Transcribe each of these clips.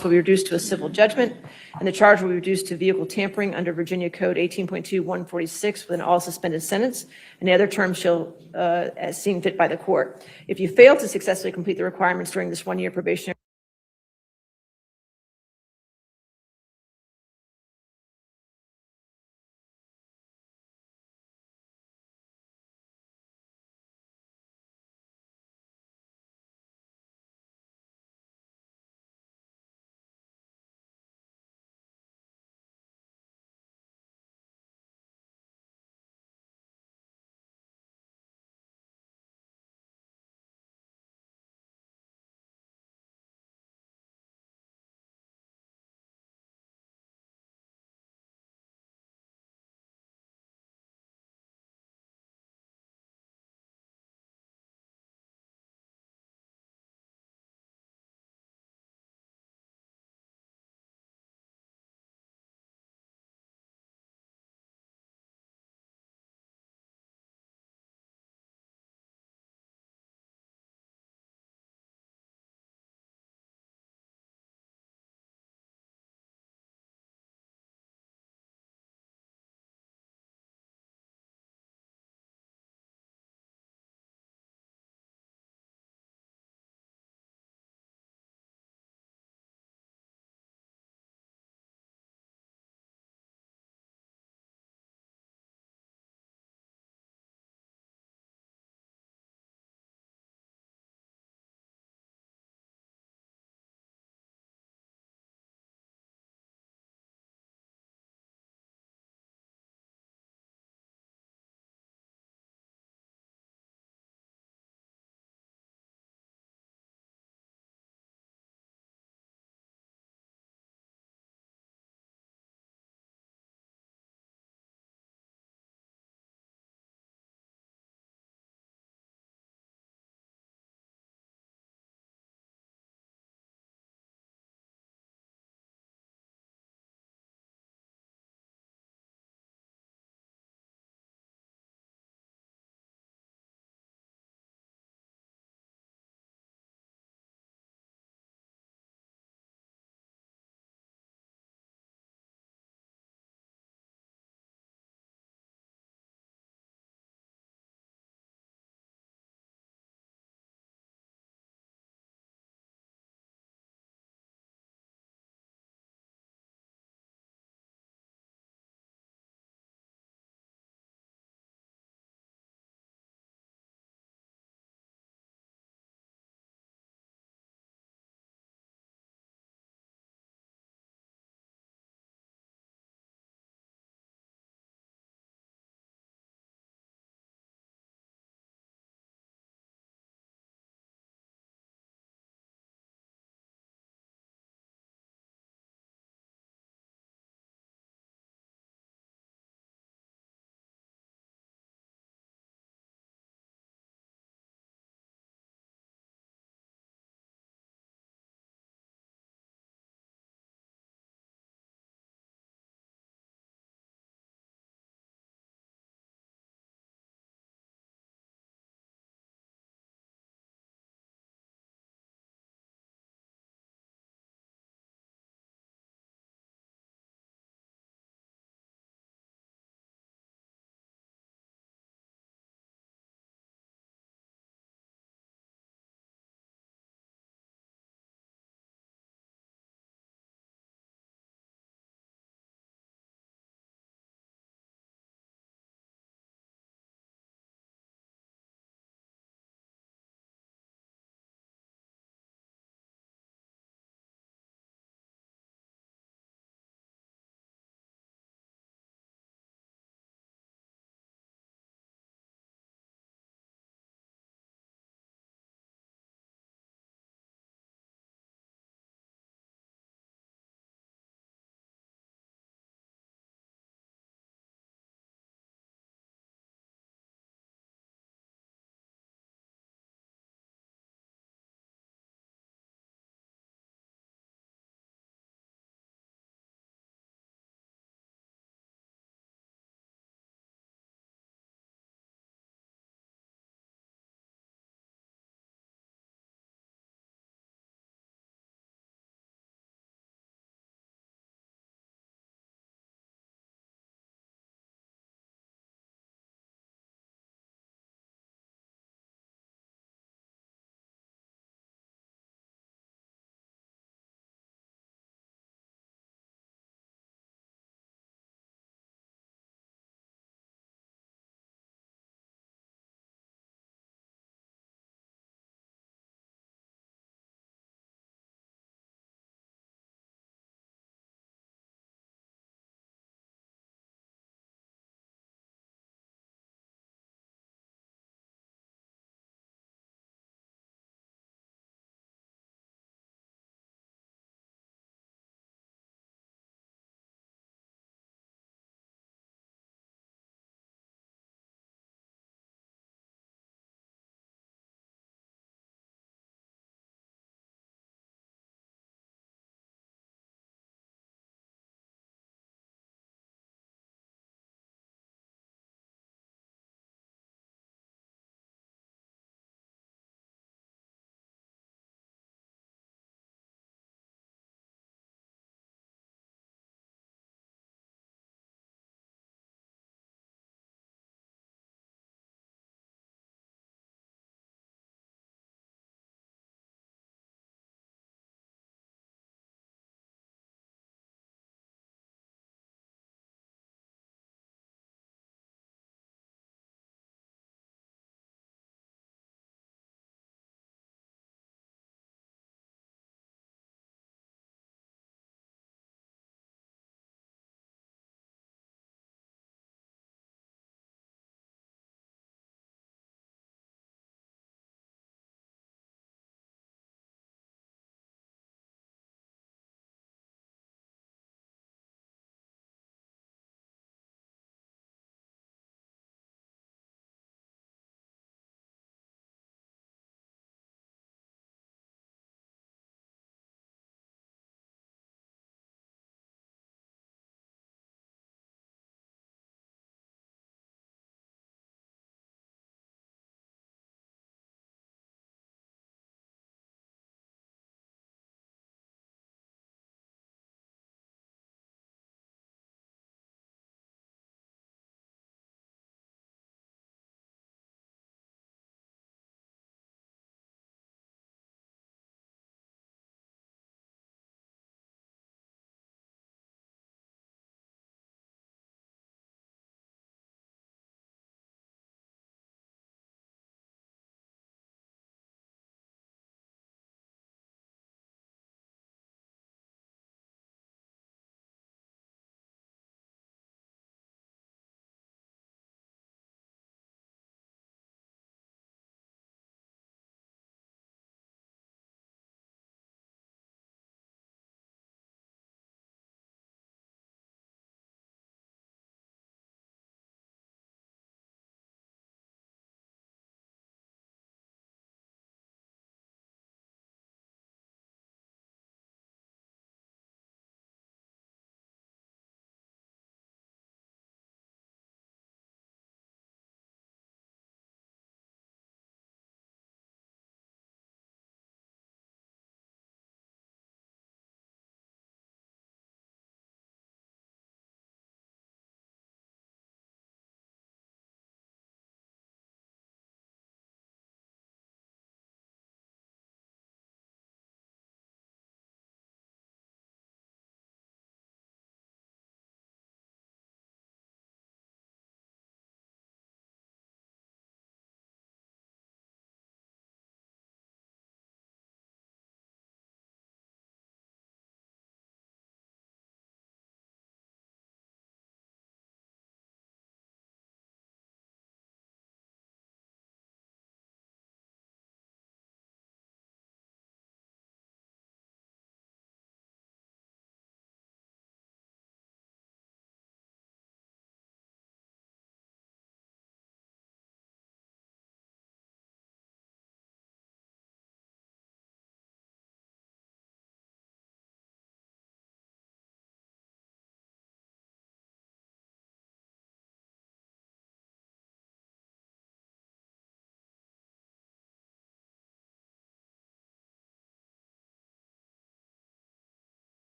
will be reduced to a civil judgment, and the charge will be reduced to vehicle tampering under Virginia Code 18.2-146 with an all suspended sentence, and the other terms shall, as seen fit by the court. If you fail to successfully complete the requirements during this one-year probationary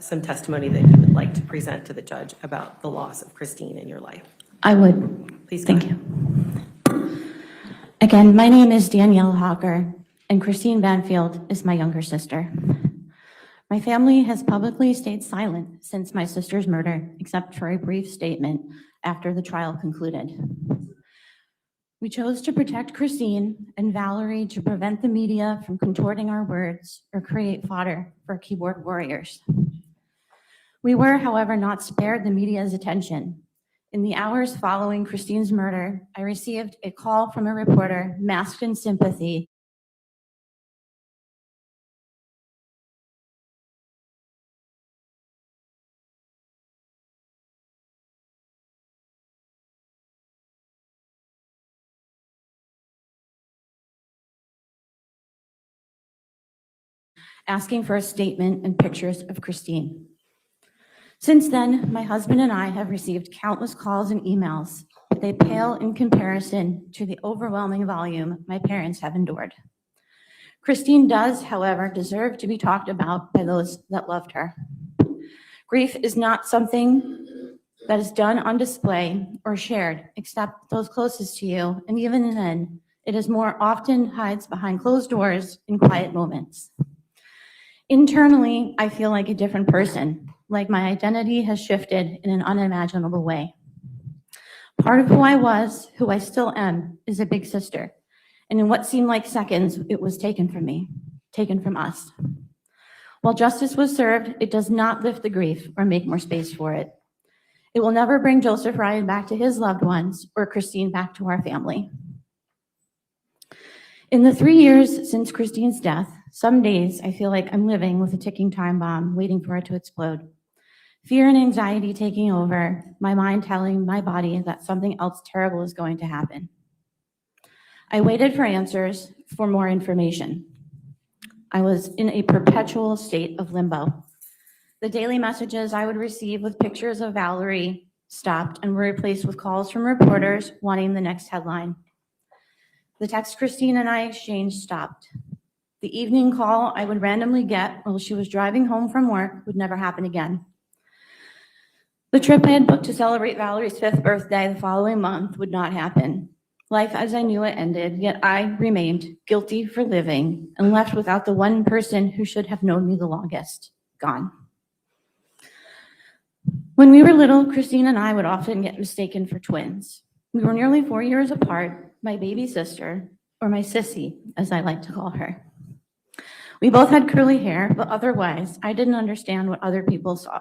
some testimony that you would like to present to the judge about the loss of Christine in your life. I would. Please go Thank ahead. you. Again, my name is Danielle Hawker, and Christine Banfield is my younger sister. My family has publicly stayed silent since my sister's murder, except for a brief statement after the trial concluded. We chose to protect Christine and Valerie to prevent the media from contorting our words or create fodder for keyboard warriors. We were, however, not spared the media's attention. In the hours following Christine's murder, I received a call from a reporter masked in sympathy asking for a statement and pictures of Christine. Since then, my husband and I have received countless calls and emails, but they pale in comparison to the overwhelming volume my parents have endured. Christine does, however, deserve to be talked about by those that loved her. Grief is not something that is done on display or shared, except those closest to you, and even then, it is more often hides behind closed doors in quiet moments. Internally, I feel like a different person, like my identity has shifted in an unimaginable way. Part of who I was, who I still am, is a big sister. And in what seemed like seconds, it was taken from me, taken from us. While justice was served, it does not lift the grief or make more space for it. It will never bring Joseph Ryan back to his loved ones or Christine back to our family. In the 3 years since Christine's death, some days I feel like I'm living with a ticking time bomb waiting for it to explode. Fear and anxiety taking over, my mind telling my body that something else terrible is going to happen. I waited for answers, for more information. I was in a perpetual state of limbo. The daily messages I would receive with pictures of Valerie stopped and were replaced with calls from reporters wanting the next headline. The text Christine and I exchanged stopped. The evening call I would randomly get while she was driving home from work would never happen again. The trip I had booked to celebrate Valerie's 5th birthday the following month would not happen. Life as I knew it ended, yet I remained guilty for living and left without the one person who should have known me the longest, gone. When we were little, Christine and I would often get mistaken for twins. We were nearly 4 years apart, my baby sister, or my sissy, as I like to call her. We both had curly hair, but otherwise, I didn't understand what other people saw.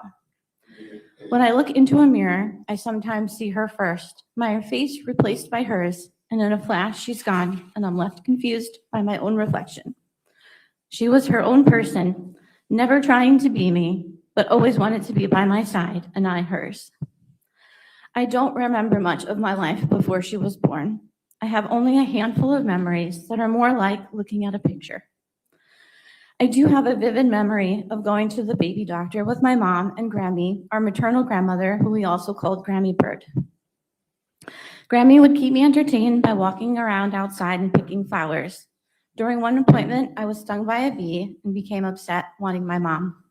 When I look into a mirror, I sometimes see her first, my face replaced by hers, and in a flash, she's gone, and I'm left confused by my own reflection. She was her own person, never trying to be me, but always wanted to be by my side, and I hers. I don't remember much of my life before she was born. I have only a handful of memories that are more like looking at a picture. I do have a vivid memory of going to the baby doctor with my mom and Grammy, our maternal grandmother, who we also called Grammy Bird. Grammy would keep me entertained by walking around outside and picking flowers. During one appointment, I was stung by a bee and became upset, wanting my mom.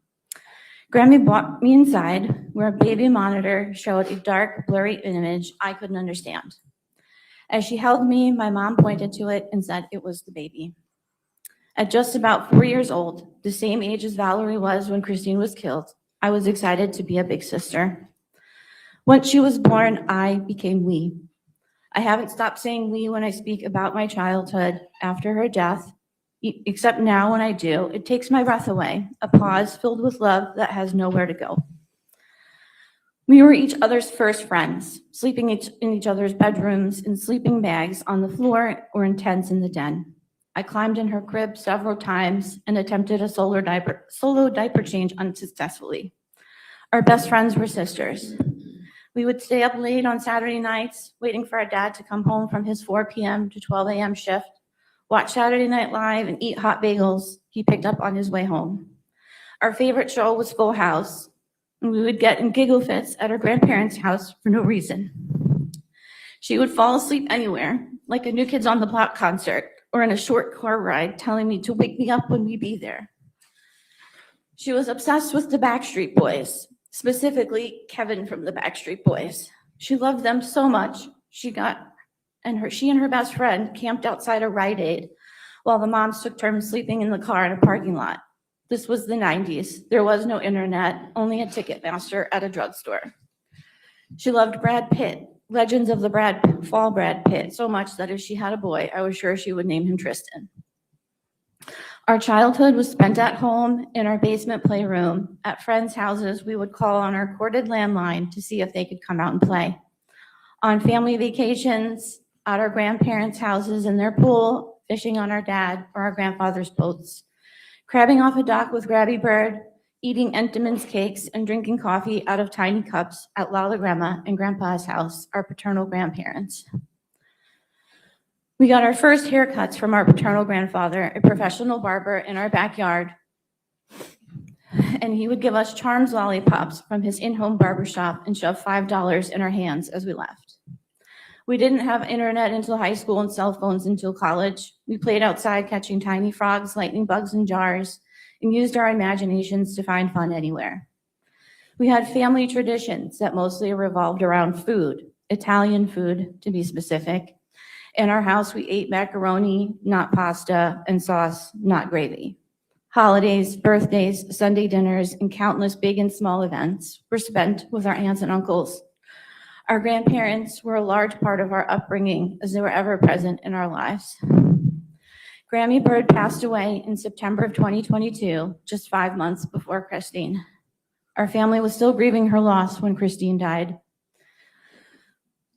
Grammy brought me inside, where a baby monitor showed a dark, blurry image I couldn't understand. As she held me, my mom pointed to it and said it was the baby. At just about 4 years old, the same age as Valerie was when Christine was killed, I was excited to be a big sister. Once she was born, I became we. I haven't stopped saying we when I speak about my childhood after her death, except now when I do, it takes my breath away, a pause filled with love that has nowhere to go. We were each other's first friends, sleeping in each other's bedrooms, in sleeping bags on the floor or in tents in the den. I climbed in her crib several times and attempted a solo diaper change unsuccessfully. Our best friends were sisters. We would stay up late on Saturday nights, waiting for our dad to come home from his 4 p.m. to 12 a.m. shift, watch Saturday Night Live, and eat hot bagels he picked up on his way home. Our favorite show was Full House, and we would get in giggle fits at our grandparents' house for no reason. She would fall asleep anywhere, like a New Kids on the Block concert, or in a short car ride telling me to wake me up when we be there. She was obsessed with the Backstreet Boys, specifically Kevin from the Backstreet Boys. She loved them so much, she and her best friend camped outside a Rite Aid while the moms took turns sleeping in the car in a parking lot. This was the 90s. There was no internet, only a Ticketmaster at a drugstore. She loved Brad Pitt, Legends of the Brad Pitt, so much that if she had a boy, I was sure she would name him Tristan. Our childhood was spent at home, in our basement playroom. At friends' houses, we would call on our corded landline to see if they could come out and play. On family vacations, at our grandparents' houses in their pool, fishing on our dad or our grandfather's boats, crabbing off a dock with Grabby Bird, eating Entenmann's cakes and drinking coffee out of tiny cups at Lala Grandma and Grandpa's house, our paternal grandparents. We got our first haircuts from our paternal grandfather, a professional barber in our backyard, and he would give us Charms lollipops from his in-home barbershop and shove $5 in our hands as we left. We didn't have internet until high school and cell phones until college. We played outside catching tiny frogs, lightning bugs in jars, and used our imaginations to find fun anywhere. We had family traditions that mostly revolved around food, Italian food to be specific. In our house, we ate macaroni, not pasta, and sauce, not gravy. Holidays, birthdays, Sunday dinners, and countless big and small events were spent with our aunts and uncles. Our grandparents were a large part of our upbringing as they were ever present in our lives. Grammy Bird passed away in September of 2022, just 5 months before Christine. Our family was still grieving her loss when Christine died.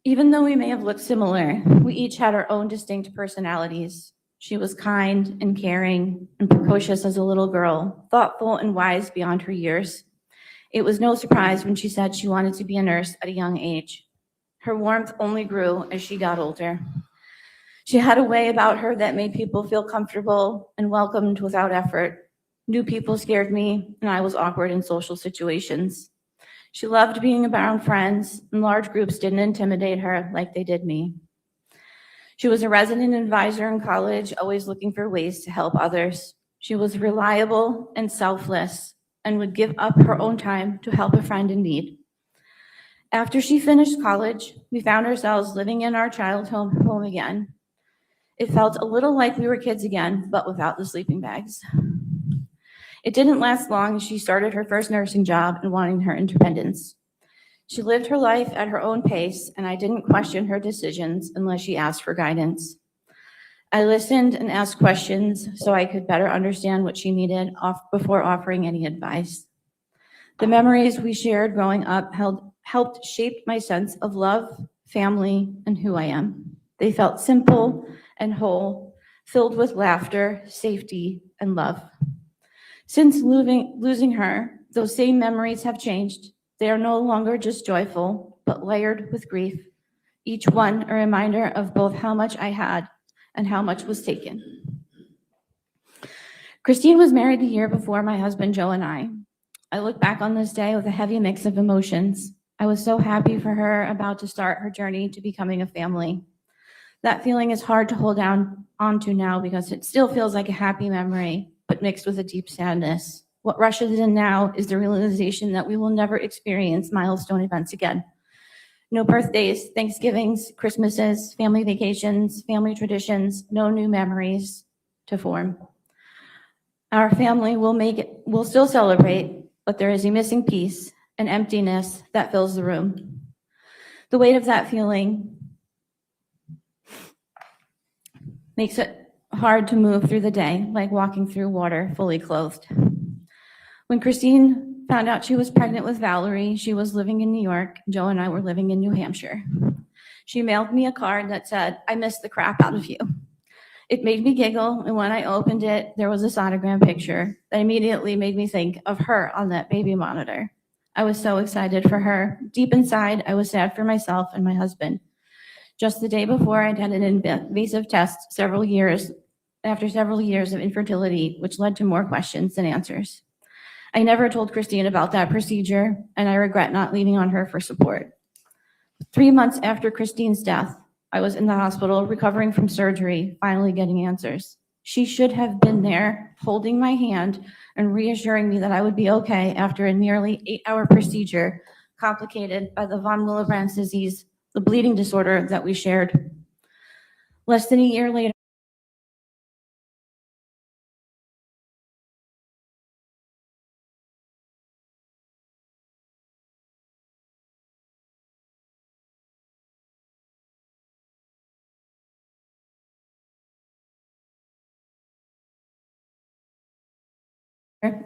Even though we may have looked similar, we each had our own distinct personalities. She was kind and caring and precocious as a little girl, thoughtful and wise beyond her years. It was no surprise when she said she wanted to be a nurse at a young age. Her warmth only grew as she got older. She had a way about her that made people feel comfortable and welcomed without effort. New people scared me, and I was awkward in social situations. She loved being around friends, and large groups didn't intimidate her like they did me. She was a resident advisor in college, always looking for ways to help others. She was reliable and selfless and would give up her own time to help a friend in need. After she finished college, we found ourselves living in our childhood home again. It felt a little like we were kids again, but without the sleeping bags. It didn't last long. She started her first nursing job and wanting her independence. She lived her life at her own pace, and I didn't question her decisions unless she asked for guidance. I listened and asked questions so I could better understand what she needed before offering any advice. The memories we shared growing up helped shape my sense of love, family, and who I am. They felt simple and whole, filled with laughter, safety, and love. Since losing her, those same memories have changed. They are no longer just joyful, but layered with grief, each one a reminder of both how much I had and how much was taken. Christine was married the year before my husband Joe and I. I look back on this day with a heavy mix of emotions. I was so happy for her, about to start her journey to becoming a family. That feeling is hard to hold onto now because it still feels like a happy memory, but mixed with a deep sadness. What rushes in now is the realization that we will never experience milestone events again. No birthdays, Thanksgivings, Christmases, family vacations, family traditions, no new memories to form. Our family will still celebrate, but there is a missing piece, an emptiness that fills the room. The weight of that feeling makes it hard to move through the day, like walking through water fully clothed. When Christine found out she was pregnant with Valerie, she was living in New York. Joe and I were living in New Hampshire. She mailed me a card that said, "I miss the crap out of you." It made me giggle, and when I opened it, there was a sonogram picture that immediately made me think of her on that baby monitor. I was so excited for her. Deep inside, I was sad for myself and my husband. Just the day before, I'd had an invasive test after several years of infertility, which led to more questions than answers. I never told Christine about that procedure, and I regret not leaning on her for support. 3 months after Christine's death, I was in the hospital recovering from surgery, finally getting answers. She should have been there holding my hand and reassuring me that I would be okay after a nearly 8-hour procedure complicated by the von Willebrand's disease, the bleeding disorder that we shared. Less than a year later,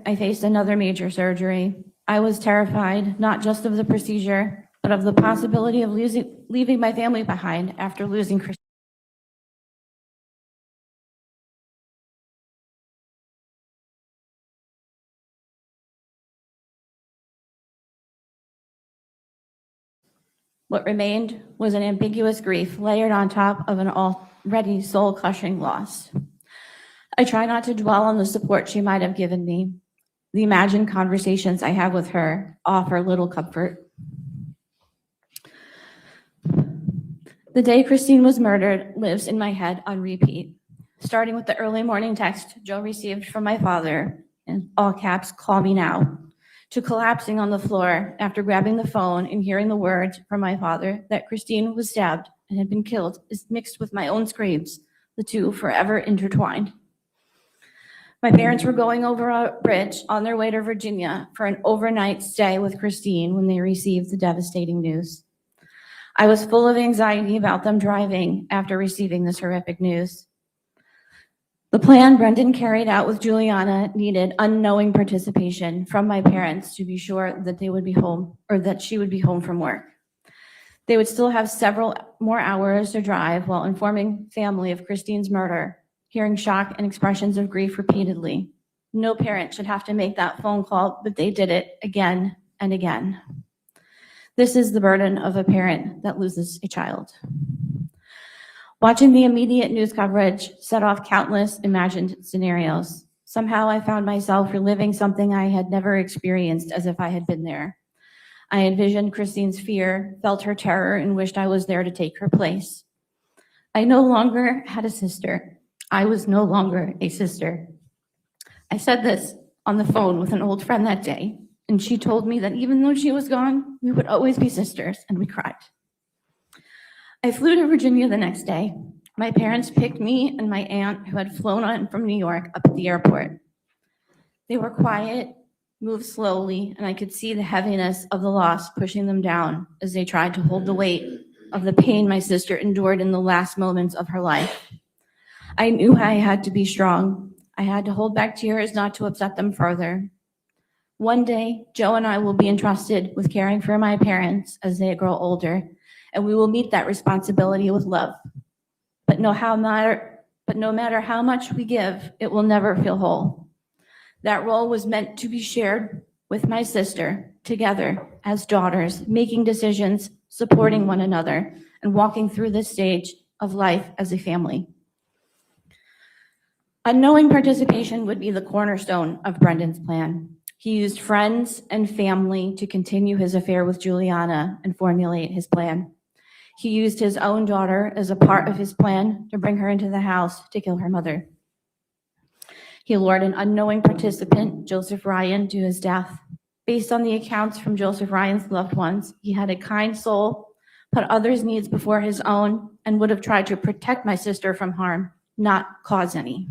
I faced another major surgery. I was terrified, not just of the procedure, but of the possibility of leaving my family behind after losing Christine. What remained was an ambiguous grief layered on top of an already soul-crushing loss. I try not to dwell on the support she might have given me. The imagined conversations I have with her offer little comfort. The day Christine was murdered lives in my head on repeat, starting with the early morning text Joe received from my father, in all caps, "Call me now," to collapsing on the floor after grabbing the phone and hearing the words from my father that Christine was stabbed and had been killed is mixed with my own screams, the two forever intertwined. My parents were going over a bridge on their way to Virginia for an overnight stay with Christine when they received the devastating news. I was full of anxiety about them driving after receiving this horrific news. The plan Brendan carried out with Juliana needed unknowing participation from my parents to be sure that they would be home, or that she would be home from work. They would still have several more hours to drive while informing family of Christine's murder, hearing shock and expressions of grief repeatedly. No parent should have to make that phone call, but they did it again and again. This is the burden of a parent that loses a child. Watching the immediate news coverage set off countless imagined scenarios. Somehow I found myself reliving something I had never experienced as if I had been there. I envisioned Christine's fear, felt her terror, and wished I was there to take her place. I no longer had a sister. I was no longer a sister. I said this on the phone with an old friend that day, and she told me that even though she was gone, we would always be sisters, and we cried. I flew to Virginia the next day. My parents picked me and my aunt, who had flown in from New York, up at the airport. They were quiet, moved slowly, and I could see the heaviness of the loss pushing them down as they tried to hold the weight of the pain my sister endured in the last moments of her life. I knew I had to be strong. I had to hold back tears not to upset them further. One day, Joe and I will be entrusted with caring for my parents as they grow older, and we will meet that responsibility with love. But no matter how much we give, it will never feel whole. That role was meant to be shared with my sister, together as daughters, making decisions, supporting one another, and walking through this stage of life as a family. Unknowing participation would be the cornerstone of Brendan's plan. He used friends and family to continue his affair with Juliana and formulate his plan. He used his own daughter as a part of his plan to bring her into the house to kill her mother. He lured an unknowing participant, Joseph Ryan, to his death. Based on the accounts from Joseph Ryan's loved ones, he had a kind soul, put others' needs before his own, and would have tried to protect my sister from harm, not cause any.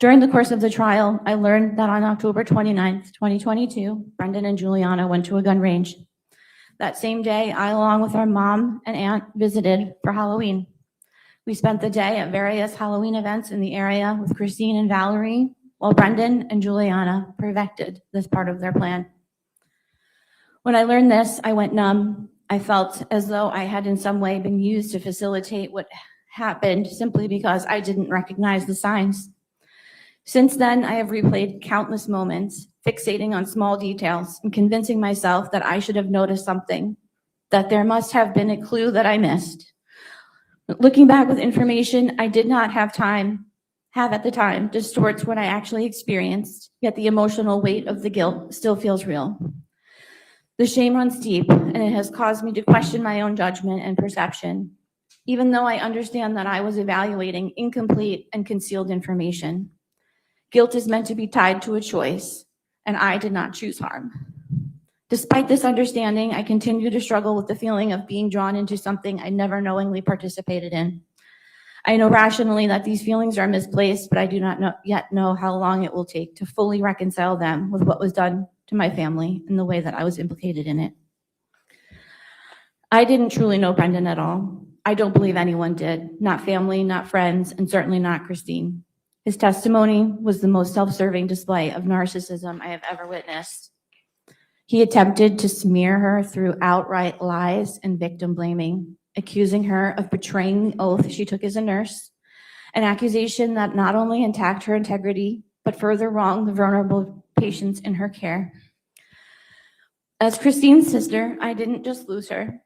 During the course of the trial, I learned that on October 29th, 2022, Brendan and Juliana went to a gun range. That same day, I, along with our mom and aunt, visited for Halloween. We spent the day at various Halloween events in the area with Christine and Valerie, while Brendan and Juliana perfected this part of their plan. When I learned this, I went numb. I felt as though I had in some way been used to facilitate what happened simply because I didn't recognize the signs. Since then, I have replayed countless moments, fixating on small details and convincing myself that I should have noticed something, that there must have been a clue that I missed. But looking back with information I did not have at the time distorts what I actually experienced, yet the emotional weight of the guilt still feels real. The shame runs deep, and it has caused me to question my own judgment and perception. even though I understand that I was evaluating incomplete and concealed information. Guilt is meant to be tied to a choice, and I did not choose harm. Despite this understanding, I continue to struggle with the feeling of being drawn into something I never knowingly participated in. I know rationally that these feelings are misplaced, but I do not yet know how long it will take to fully reconcile them with what was done to my family and the way that I was implicated in it. I didn't truly know Brendan at all. I don't believe anyone did, not family, not friends, and certainly not Christine. His testimony was the most self-serving display of narcissism I have ever witnessed. He attempted to smear her through outright lies and victim blaming, accusing her of betraying the oath she took as a nurse, an accusation that not only attacked her integrity, but further wronged the vulnerable patients in her care. As Christine's sister, I didn't just lose her.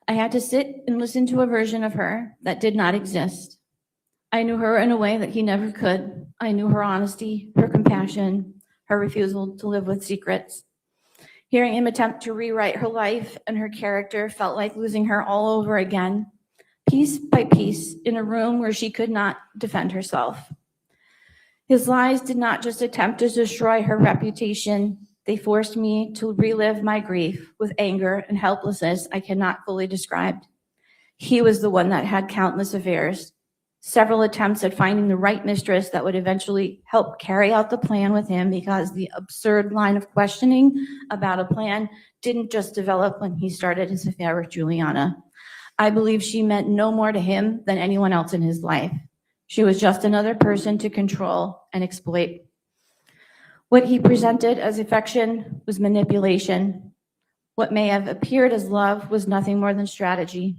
I had to sit and listen to a version of her that did not exist. I knew her in a way that he never could. I knew her honesty, her compassion, her refusal to live with secrets. Hearing him attempt to rewrite her life and her character felt like losing her all over again, piece by piece, in a room where she could not defend herself. His lies did not just attempt to destroy her reputation, they forced me to relive my grief with anger and helplessness I cannot fully describe. He was the one that had countless affairs, several attempts at finding the right mistress that would eventually help carry out the plan with him, because the absurd line of questioning about a plan didn't just develop when he started his affair with Juliana. I believe she meant no more to him than anyone else in his life. She was just another person to control and exploit. What he presented as affection was manipulation. What may have appeared as love was nothing more than strategy.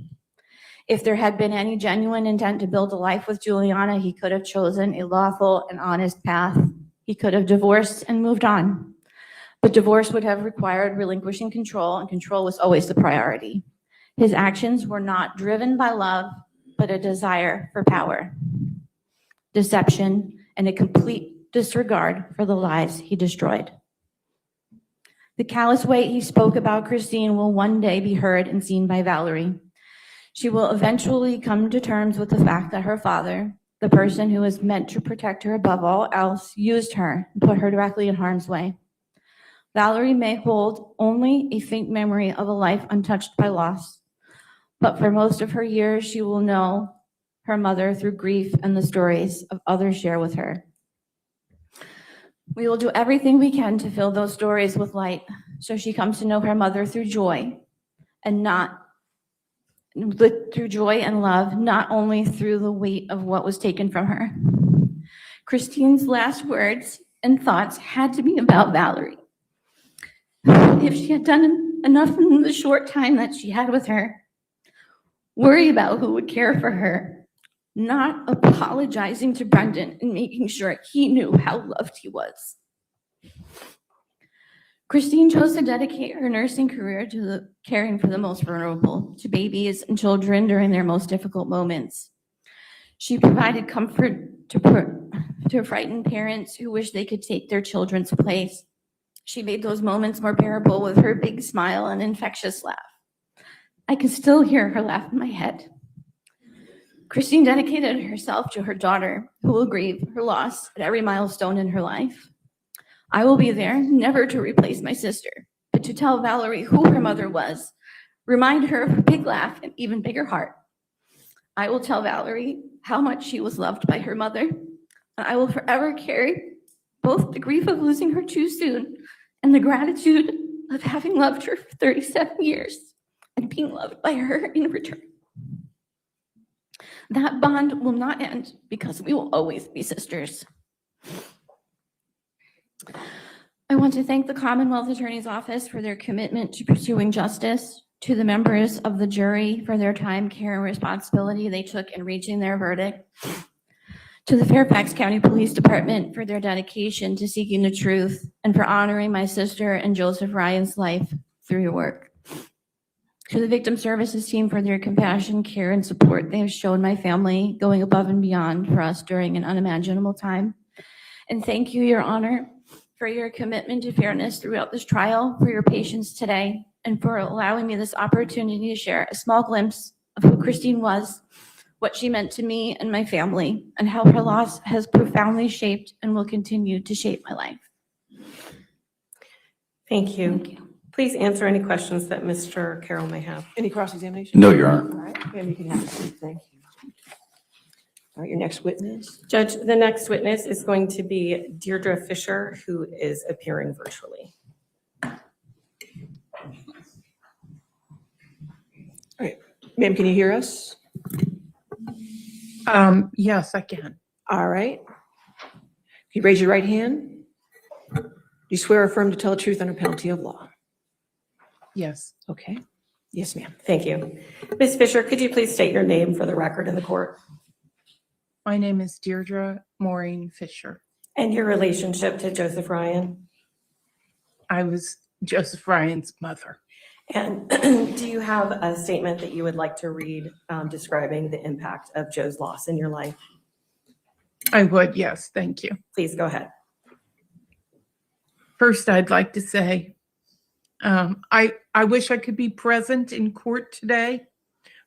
If there had been any genuine intent to build a life with Juliana, he could have chosen a lawful and honest path. He could have divorced and moved on. But divorce would have required relinquishing control, and control was always the priority. His actions were not driven by love, but a desire for power, deception, and a complete disregard for the lives he destroyed. The callous way he spoke about Christine will one day be heard and seen by Valerie. She will eventually come to terms with the fact that her father, the person who was meant to protect her above all else, used her and put her directly in harm's way. Valerie may hold only a faint memory of a life untouched by loss, but for most of her years, she will know her mother through grief and the stories of others share with her. We will do everything we can to fill those stories with light, so she comes to know her mother through joy and love, not only through the weight of what was taken from her. Christine's last words and thoughts had to be about Valerie. If she had done enough in the short time that she had with her, worry about who would care for her, not apologizing to Brendan and making sure he knew how loved he was. Christine chose to dedicate her nursing career to caring for the most vulnerable, to babies and children during their most difficult moments. She provided comfort to frightened parents who wish they could take their children's place. She made those moments more bearable with her big smile and infectious laugh. I can still hear her laugh in my head. Christine dedicated herself to her daughter, who will grieve her loss at every milestone in her life. I will be there, never to replace my sister, but to tell Valerie who her mother was, remind her of her big laugh and even bigger heart. I will tell Valerie how much she was loved by her mother, and I will forever carry both the grief of losing her too soon and the gratitude of having loved her for 37 years and being loved by her in return. That bond will not end because we will always be sisters. I want to thank the Commonwealth Attorney's Office for their commitment to pursuing justice, to the members of the jury for their time, care, and responsibility they took in reaching their verdict, to the Fairfax County Police Department for their dedication to seeking the truth and for honoring my sister and Joseph Ryan's life through your work. To the Victim Services team for their compassion, care, and support they have shown my family, going above and beyond for us during an unimaginable time. And thank you, Your Honor, for your commitment to fairness throughout this trial, for your patience today, and for allowing me this opportunity to share a small glimpse of who Christine was, what she meant to me and my family, and how her loss has profoundly shaped and will continue to shape my life. Thank you. Thank you. Please answer any questions that Mr. Carroll may have. Any cross-examination? No, Your Honor. All right, ma'am, you can have a seat. Thank you. All right, your next witness. Judge, the next witness is going to be Deirdre Fisher, who is appearing virtually. All right, ma'am, can you hear us? Yes, I can. All right. Can you raise your right hand? Do you swear or affirm to tell the truth under penalty of law? Yes. Okay. Yes, ma'am. Thank you. Ms. Fisher, could you please state your name for the record in the court My name is Deirdre Maureen Fisher. and your relationship to Joseph Ryan? I was Joseph Ryan's mother. And do you have a statement that you would like to read describing the impact of Joe's loss in your life? I would, yes, thank you. Please go ahead. First, I'd like to say, I wish I could be present in court today,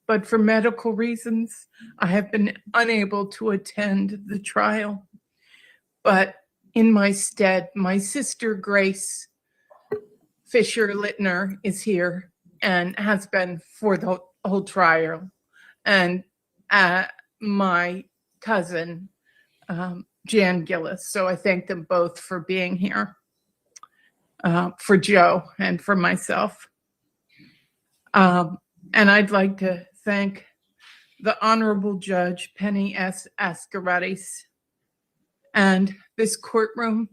but for medical reasons, I have been unable to attend the trial. But in my stead, my sister Grace Fisher Littner is here and has been for the whole trial. And my cousin, Jan Gillis. So I thank them both for being here, for Joe and for myself. And I'd like to thank the Honorable Judge Penny S. Ascaritis and this courtroom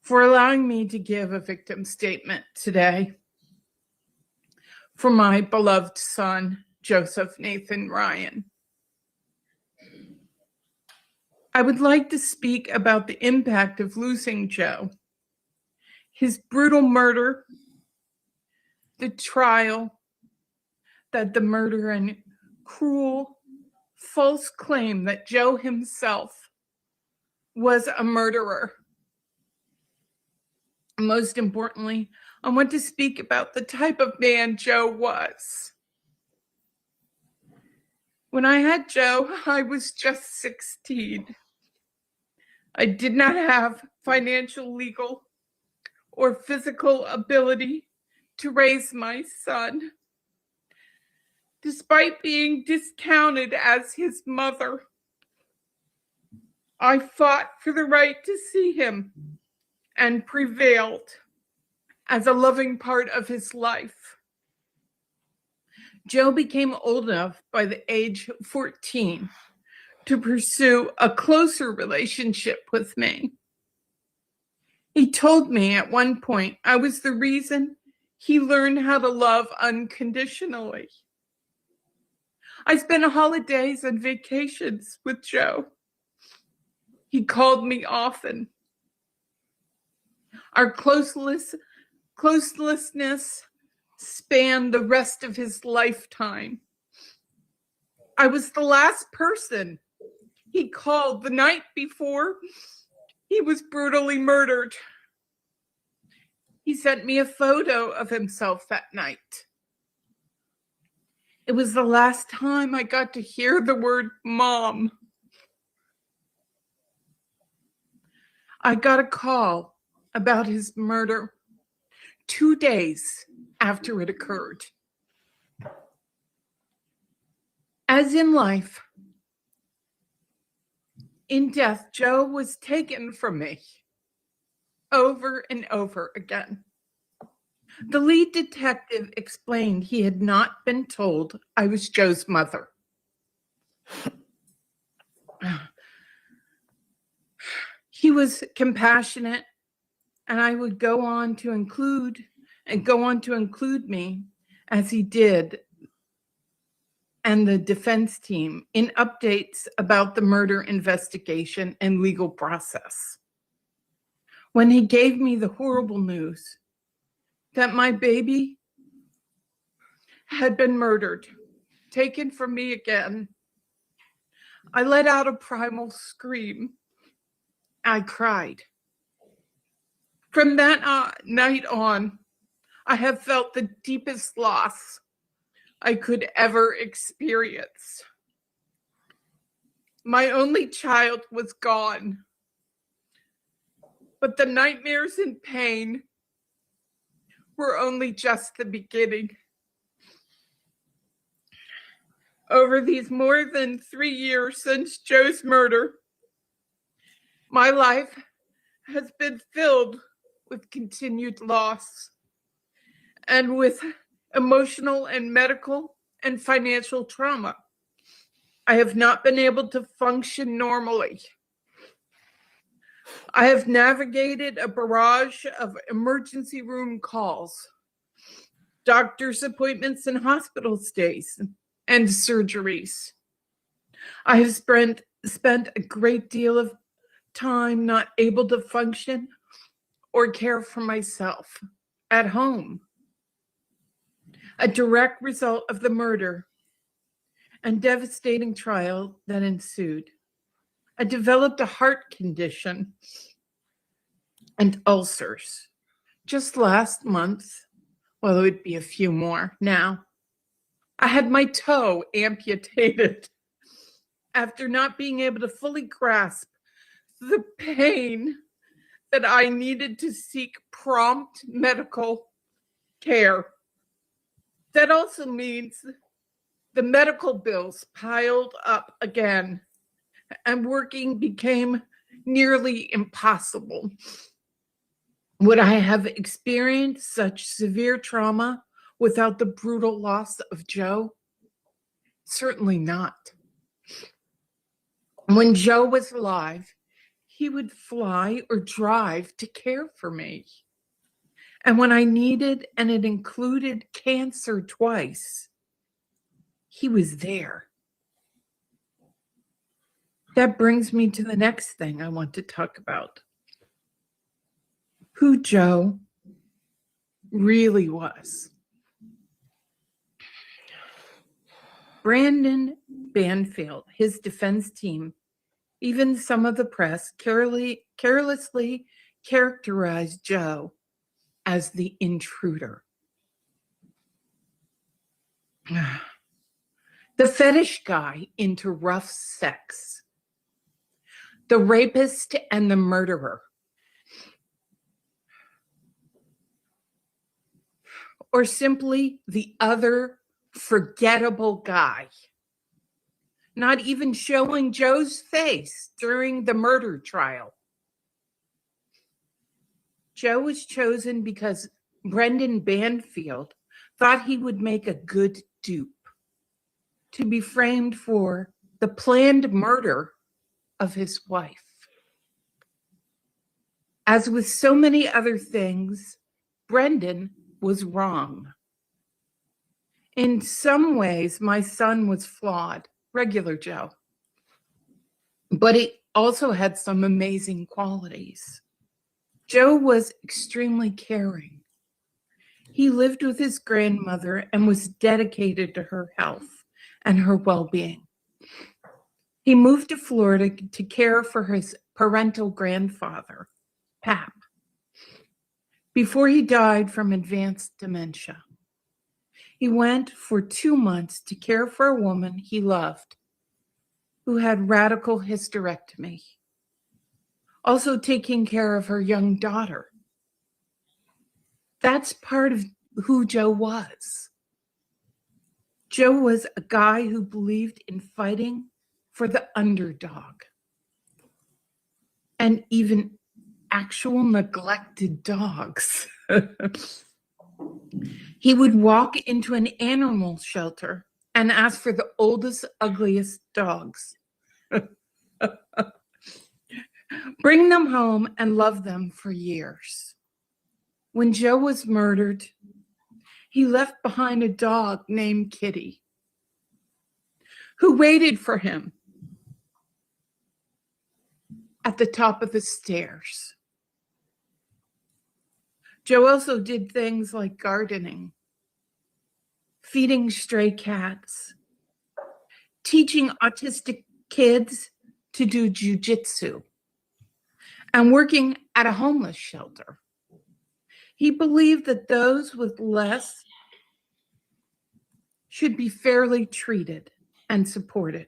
for allowing me to give a victim statement today for my beloved son, Joseph Nathan Ryan. I would like to speak about the impact of losing Joe, his brutal murder, the trial, that the murder and cruel, false claim that Joe himself was a murderer. Most importantly, I want to speak about the type of man Joe was. When I had Joe, I was just 16. I did not have financial, legal, or physical ability to raise my son. Despite being discounted as his mother, I fought for the right to see him and prevailed as a loving part of his life. Joe became old enough by the age of 14 to pursue a closer relationship with me. He told me at one point I was the reason he learned how to love unconditionally. I spent holidays and vacations with Joe. He called me often. Our closeness spanned the rest of his lifetime. I was the last person he called the night before he was brutally murdered. He sent me a photo of himself that night. It was the last time I got to hear the word mom. I got a call about his murder 2 days after it occurred. As in life, in death, Joe was taken from me over and over again. The lead detective explained he had not been told I was Joe's mother. He was compassionate, and I would go on to include me as he did and the defense team in updates about the murder investigation and legal process. When he gave me the horrible news that my baby had been murdered, taken from me again, I let out a primal scream. I cried. From that night on, I have felt the deepest loss I could ever experience. My only child was gone, but the nightmares and pain were only just the beginning. Over these more than 3 years since Joe's murder, my life has been filled with continued loss and with emotional and medical and financial trauma. I have not been able to function normally. I have navigated a barrage of emergency room calls, doctor's appointments and hospital stays, and surgeries. I have spent a great deal of time not able to function or care for myself at home. A direct result of the murder and devastating trial that ensued. I developed a heart condition and ulcers. Just last month, well, it would be a few more now, I had my toe amputated after not being able to fully grasp the pain that I needed to seek prompt medical care. That also means the medical bills piled up again, and working became nearly impossible. Would I have experienced such severe trauma without the brutal loss of Joe? Certainly not. When Joe was alive, he would fly or drive to care for me. And when I needed, and it included cancer twice, he was there. That brings me to the next thing I want to talk about. Who Joe really was. Brandon Banfield, his defense team, even some of the press carelessly characterized Joe as the intruder. The fetish guy into rough sex. The rapist and the murderer. Or simply the other forgettable guy. Not even showing Joe's face during the murder trial. Joe was chosen because Brendan Banfield thought he would make a good dupe to be framed for the planned murder of his wife. As with so many other things, Brendan was wrong. In some ways, my son was flawed, regular Joe, but he also had some amazing qualities. Joe was extremely caring. He lived with his grandmother and was dedicated to her health and her well-being. He moved to Florida to care for his parental grandfather, Pap, before he died from advanced dementia. He went for 2 months to care for a woman he loved who had radical hysterectomy, also taking care of her young daughter. That's part of who Joe was. Joe was a guy who believed in fighting for the underdog and even actual neglected dogs. He would walk into an animal shelter and ask for the oldest, ugliest dogs. Bring them home and love them for years. When Joe was murdered, he left behind a dog named Kitty, who waited for him at the top of the stairs. Joe also did things like gardening, feeding stray cats, teaching autistic kids to do jujitsu, and working at a homeless shelter. He believed that those with less should be fairly treated and supported,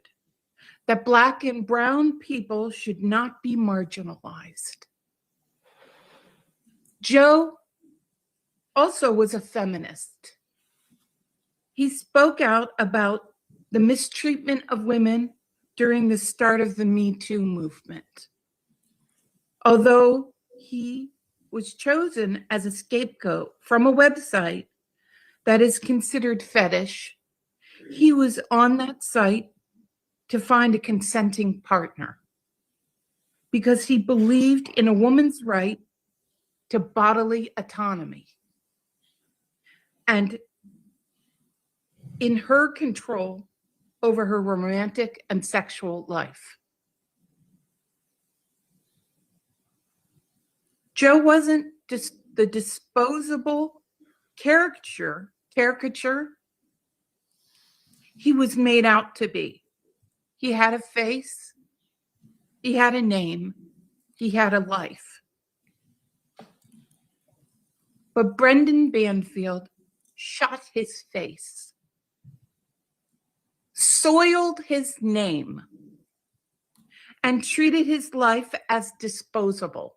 that Black and brown people should not be marginalized. Joe also was a feminist. He spoke out about the mistreatment of women during the start of the Me Too movement. Although he was chosen as a scapegoat from a website that is considered fetish, he was on that site to find a consenting partner because he believed in a woman's right to bodily autonomy and in her control over her romantic and sexual life. Joe wasn't just the disposable caricature he was made out to be. He had a face, he had a name, he had a life. But Brendan Banfield shot his face, soiled his name, and treated his life as disposable.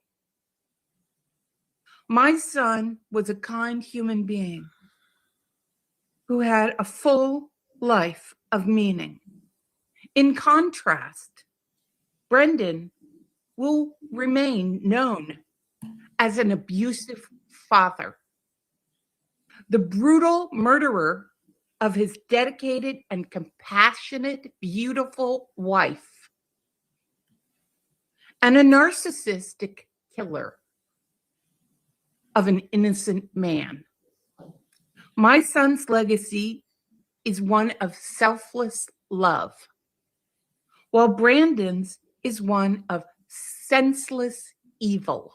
My son was a kind human being who had a full life of meaning. In contrast, Brendan will remain known as an abusive father, the brutal murderer of his dedicated and compassionate, beautiful wife, and a narcissistic killer of an innocent man. My son's legacy is one of selfless love, while Brandon's is one of senseless evil.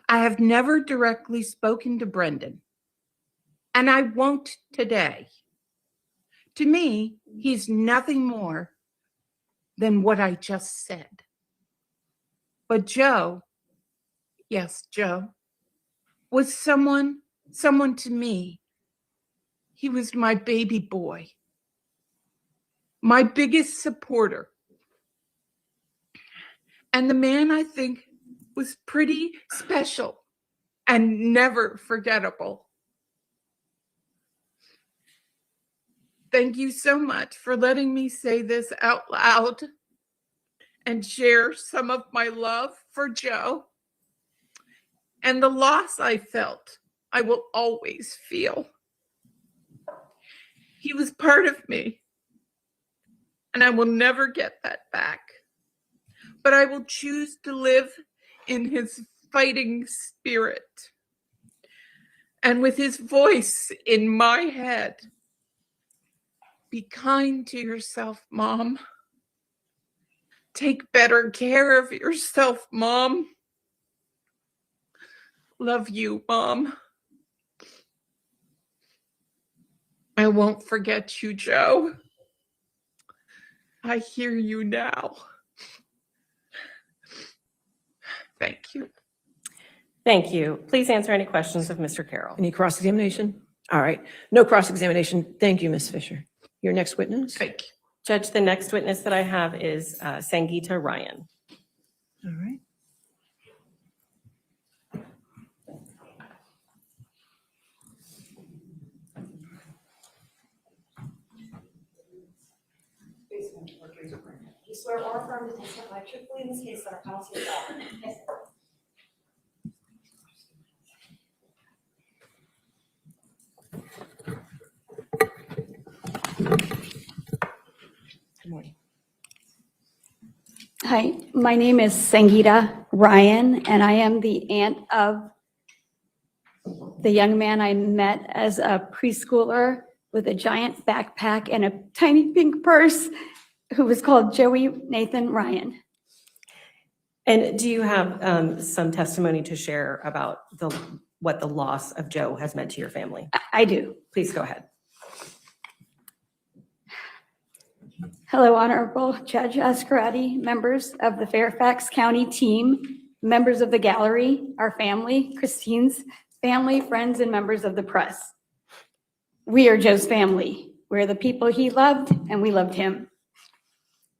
I have never directly spoken to Brendan, and I won't today. To me, he's nothing more than what I just said. But Joe, yes, Joe, was someone to me. He was my baby boy, my biggest supporter, and the man I think was pretty special and never forgettable. Thank you so much for letting me say this out loud and share some of my love for Joe and the loss I felt I will always feel. He was part of me, and I will never get that back. But I will choose to live in his fighting spirit and with his voice in my head. Be kind to yourself, Mom. Take better care of yourself, Mom. Love you, Mom. I won't forget you, Joe. I hear you now. Thank you. Thank you. Please answer any questions of Mr. Carroll. Any cross-examination? All right. No cross-examination. Thank you, Ms. Fisher. Your next witness? Thank you. Judge, the next witness that I have is Sangeeta Ryan. All right. You swear or affirm to testify truthfully in this case that our policy is valid. Yes. Good morning. Hi, my name is Sangeeta Ryan, and I am the aunt of the young man I met as a preschooler with a giant backpack and a tiny pink purse who was called Joey Nathan Ryan. And do you have some testimony to share about what the loss of Joe has meant to your family? I do. Please go ahead. Hello, Honorable Judge Ascarati, members of the Fairfax County team, members of the gallery, our family, Christine's family, friends, and members of the press. We are Joe's family. We're the people he loved, and we loved him.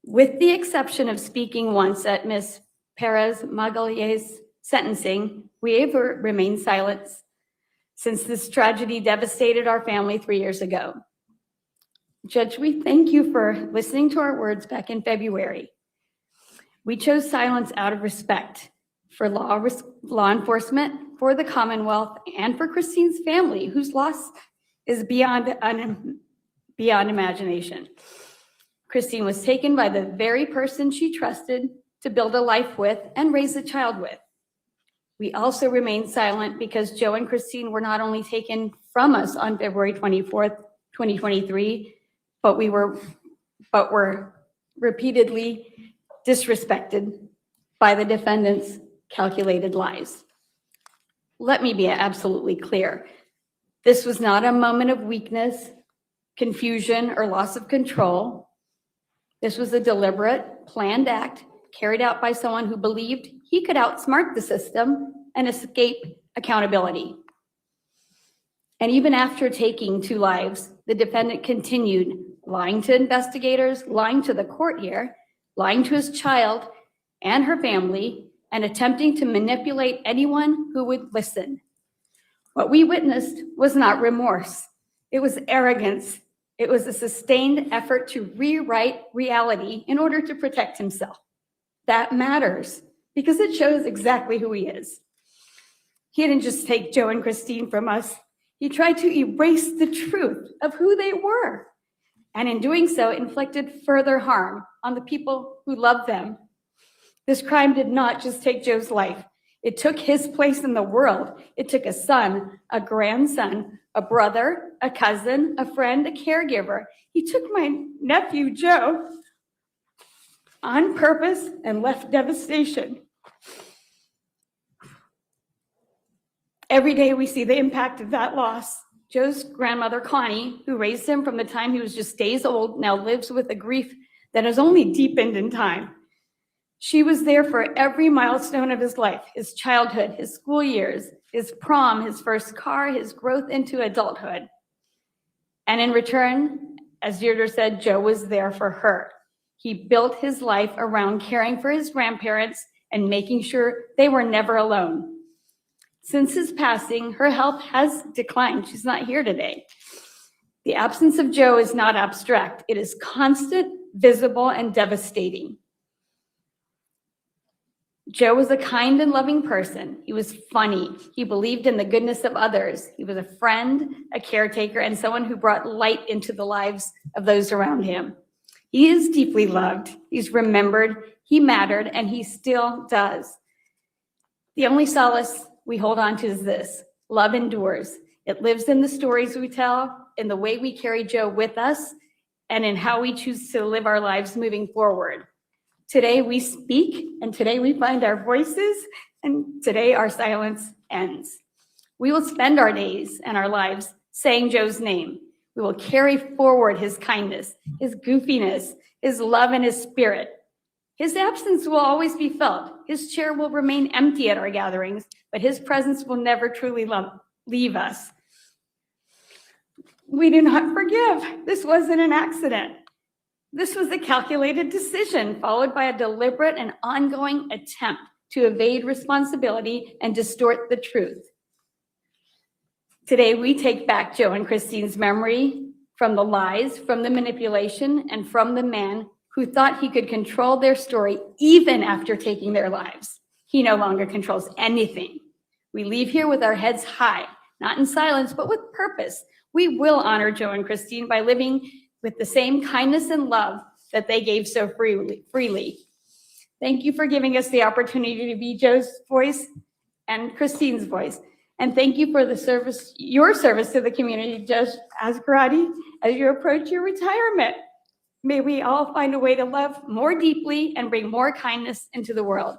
With the exception of speaking once at Ms. Perez Magalier's sentencing, we have remained silent since this tragedy devastated our family 3 years ago. Judge, we thank you for listening to our words back in February. We chose silence out of respect for law enforcement, for the Commonwealth, and for Christine's family, whose loss is beyond imagination. Christine was taken by the very person she trusted to build a life with and raise a child with. We also remained silent because Joe and Christine were not only taken from us on February 24th, 2023, but were repeatedly disrespected by the defendant's calculated lies. Let me be absolutely clear. This was not a moment of weakness, confusion, or loss of control. This was a deliberate, planned act carried out by someone who believed he could outsmart the system and escape accountability. And even after taking 2 lives, the defendant continued lying to investigators, lying to the court here, lying to his child and her family, and attempting to manipulate anyone who would listen. What we witnessed was not remorse. It was arrogance. It was a sustained effort to rewrite reality in order to protect himself. That matters because it shows exactly who he is. He didn't just take Joe and Christine from us. He tried to erase the truth of who they were. And in doing so, inflicted further harm on the people who loved them. This crime did not just take Joe's life. It took his place in the world. It took a son, a grandson, a brother, a cousin, a friend, a caregiver. He took my nephew, Joe, on purpose and left devastation. Every day we see the impact of that loss. Joe's grandmother, Connie, who raised him from the time he was just days old, now lives with a grief that has only deepened in time. She was there for every milestone of his life, his childhood, his school years, his prom, his first car, his growth into adulthood. And in return, as Deirdre said, Joe was there for her. He built his life around caring for his grandparents and making sure they were never alone. Since his passing, her health has declined. She's not here today. The absence of Joe is not abstract. It is constant, visible, and devastating. Joe was a kind and loving person. He was funny. He believed in the goodness of others. He was a friend, a caretaker, and someone who brought light into the lives of those around him. He is deeply loved. He's remembered. He mattered, and he still does. The only solace we hold on to is this: love endures. It lives in the stories we tell, in the way we carry Joe with us, and in how we choose to live our lives moving forward. Today we speak, and today we find our voices, and today our silence ends. We will spend our days and our lives saying Joe's name. We will carry forward his kindness, his goofiness, his love, and his spirit. His absence will always be felt. His chair will remain empty at our gatherings, but his presence will never truly leave us. We do not forgive. This wasn't an accident. This was a calculated decision followed by a deliberate and ongoing attempt to evade responsibility and distort the truth. Today, we take back Joe and Christine's memory from the lies, from the manipulation, and from the man who thought he could control their story even after taking their lives. He no longer controls anything. We leave here with our heads high, not in silence, but with purpose. We will honor Joe and Christine by living with the same kindness and love that they gave so freely. Thank you for giving us the opportunity to be Joe's voice and Christine's voice. And thank you for the service, your service to the community, Judge Asgarati, as you approach your retirement. May we all find a way to love more deeply and bring more kindness into the world.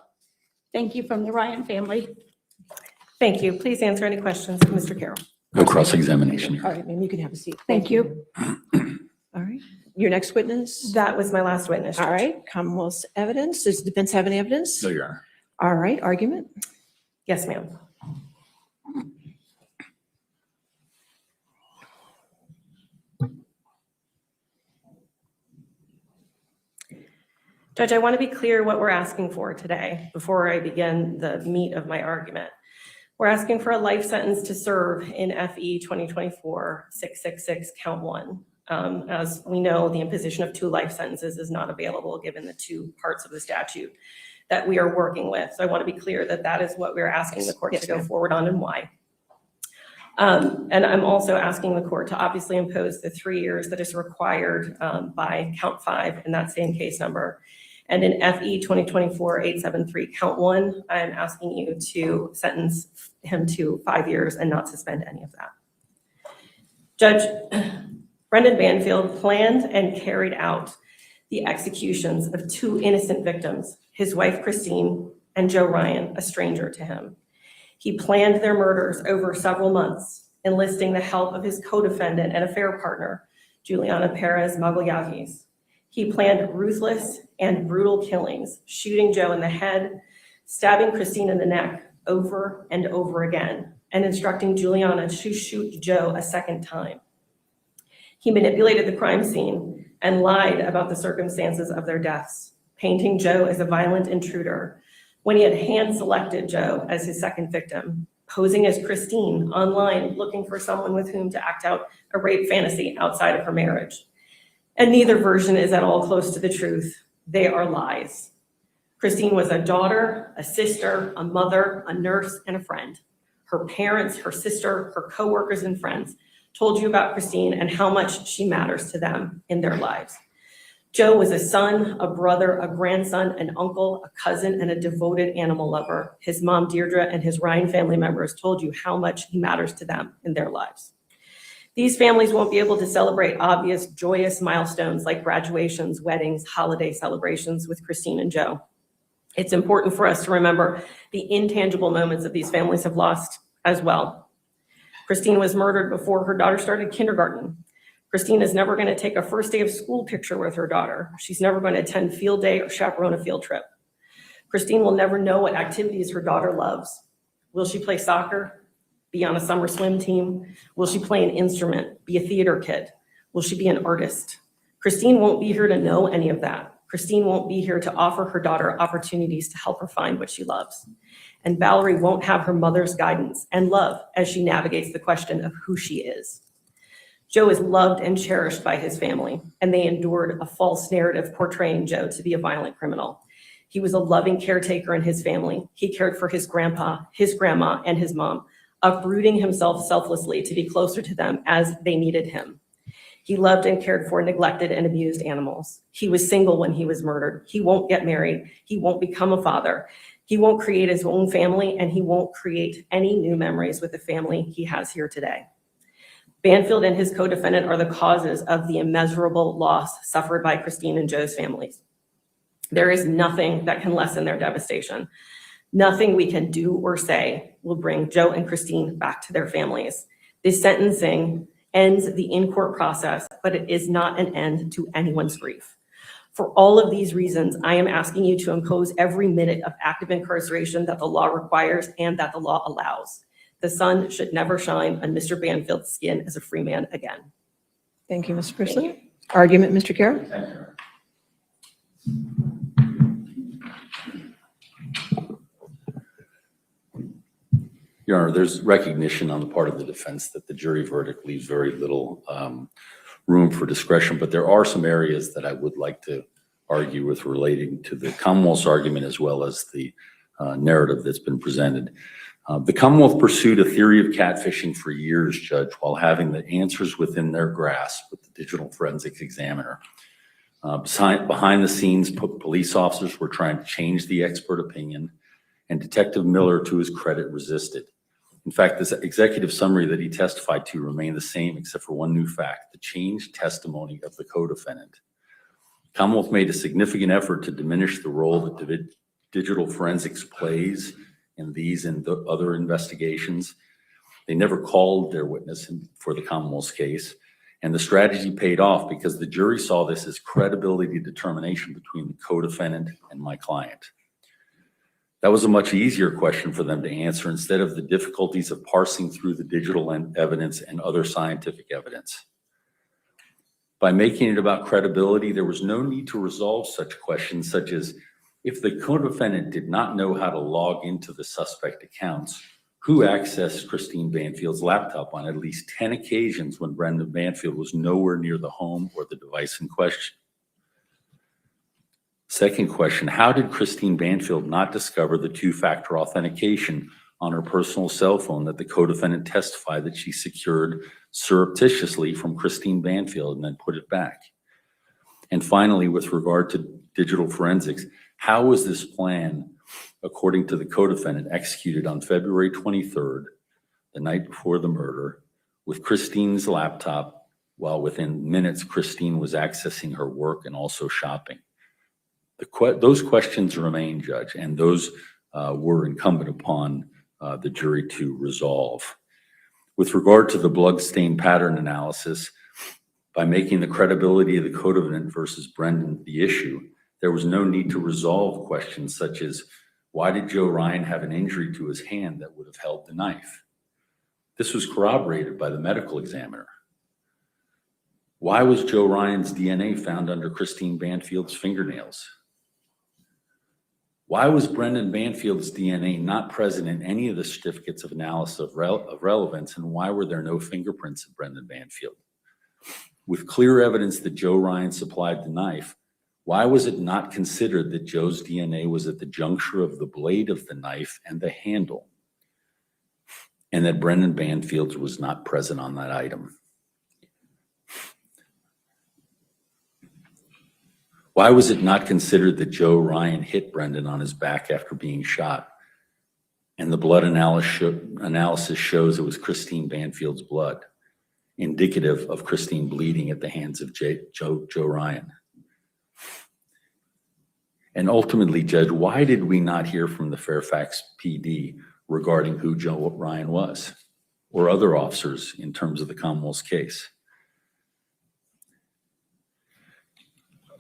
Thank you from the Ryan family. Thank you. Please answer any questions, Mr. Carroll. No cross-examination. All right, ma'am, you can have a seat. Thank you. All right. Your next witness? That was my last witness. All Judge. right, Commonwealth's evidence. Does the defense have any evidence? No, Your Honor. All right, argument? Yes, ma'am. Judge, I want to be clear what we're asking for today before I begin the meat of my argument. We're asking for a life sentence to serve in FE 2024-666 count 1. As we know, the imposition of 2 life sentences is not available given the 2 parts of the statute that we are working with. So I want to be clear that that is what we're asking the court to go forward on and why. And I'm also asking the court to obviously impose the 3 years that is required by count 5 in that same case number. And in FE 2024-873 count 1, I'm asking you to sentence him to 5 years and not suspend any of that. Judge, Brendan Banfield planned and carried out the executions of 2 innocent victims, his wife Christine and Joe Ryan, a stranger to him. He planned their murders over several months, enlisting the help of his co-defendant and affair partner, Juliana Perez Magalhaes. He planned ruthless and brutal killings, shooting Joe in the head, stabbing Christine in the neck over and over again, and instructing Juliana to shoot Joe a second time. He manipulated the crime scene and lied about the circumstances of their deaths, painting Joe as a violent intruder when he had hand-selected Joe as his second victim, posing as Christine online looking for someone with whom to act out a rape fantasy outside of her marriage. And neither version is at all close to the truth. They are lies. Christine was a daughter, a sister, a mother, a nurse, and a friend. Her parents, her sister, her coworkers, and friends told you about Christine and how much she matters to them in their lives. Joe was a son, a brother, a grandson, an uncle, a cousin, and a devoted animal lover. His mom, Deirdre, and his Ryan family members told you how much he matters to them in their lives. These families won't be able to celebrate obvious, joyous milestones like graduations, weddings, holiday celebrations with Christine and Joe. It's important for us to remember the intangible moments that these families have lost as well. Christine was murdered before her daughter started kindergarten. Christine is never going to take a first day of school picture with her daughter. She's never going to attend field day or chaperone a field trip. Christine will never know what activities her daughter loves. Will she play soccer? Be on a summer swim team? Will she play an instrument? Be a theater kid? Will she be an artist? Christine won't be here to know any of that. Christine won't be here to offer her daughter opportunities to help her find what she loves. And Valerie won't have her mother's guidance and love as she navigates the question of who she is. Joe is loved and cherished by his family, and they endured a false narrative portraying Joe to be a violent criminal. He was a loving caretaker in his family. He cared for his grandpa, his grandma, and his mom, uprooting himself selflessly to be closer to them as they needed him. He loved and cared for neglected and abused animals. He was single when he was murdered. He won't get married. He won't become a father. He won't create his own family, and he won't create any new memories with the family he has here today. Banfield and his co-defendant are the causes of the immeasurable loss suffered by Christine and Joe's families. There is nothing that can lessen their devastation. Nothing we can do or say will bring Joe and Christine back to their families. This sentencing ends the in-court process, but it is not an end to anyone's grief. For all of these reasons, I am asking you to impose every minute of active incarceration that the law requires and that the law allows. The sun should never shine on Mr. Banfield's skin as a free man again. Thank you, Mr. Priscilla. Argument, Mr. Carroll? Your Honor, there's recognition on the part of the defense that the jury verdict leaves very little room for discretion, but there are some areas that I would like to argue with relating to the Commonwealth's argument as well as the narrative that's been presented. The Commonwealth pursued a theory of catfishing for years, Judge, while having the answers within their grasp with the digital forensics examiner. Behind the scenes, police officers were trying to change the expert opinion, and Detective Miller, to his credit, resisted. In fact, this executive summary that he testified to remained the same except for one new fact: the changed testimony of the co-defendant. Commonwealth made a significant effort to diminish the role that digital forensics plays in these and the other investigations. They never called their witness for the Commonwealth's case, and the strategy paid off because the jury saw this as credibility determination between the co-defendant and my client. That was a much easier question for them to answer instead of the difficulties of parsing through the digital evidence and other scientific evidence. By making it about credibility, there was no need to resolve such questions such as, if the co-defendant did not know how to log into the suspect accounts, who accessed Christine Banfield's laptop on at least 10 occasions when Brendan Banfield was nowhere near the home or the device in question? Second question, how did Christine Banfield not discover the two-factor authentication on her personal cell phone that the co-defendant testified that she secured surreptitiously from Christine Banfield and then put it back? And finally, with regard to digital forensics, how was this plan, according to the co-defendant, executed on February 23rd, the night before the murder, with Christine's laptop, while within minutes Christine was accessing her work and also shopping? Those questions remain, Judge, and those were incumbent upon the jury to resolve. With regard to the bloodstain pattern analysis, by making the credibility of the co-defendant versus Brendan the issue, there was no need to resolve questions such as, why did Joe Ryan have an injury to his hand that would have held the knife? This was corroborated by the medical examiner. Why was Joe Ryan's DNA found under Christine Banfield's fingernails? Why was Brendan Banfield's DNA not present in any of the certificates of analysis of relevance, and why were there no fingerprints of Brendan Banfield? With clear evidence that Joe Ryan supplied the knife, why was it not considered that Joe's DNA was at the juncture of the blade of the knife and the handle, and that Brendan Banfield's was not present on that item? Why was it not considered that Joe Ryan hit Brendan on his back after being shot, and the blood analysis shows it was Christine Banfield's blood, indicative of Christine bleeding at the hands of Joe Ryan? And ultimately, Judge, why did we not hear from the Fairfax PD regarding who Joe Ryan was or other officers in terms of the Commonwealth's case?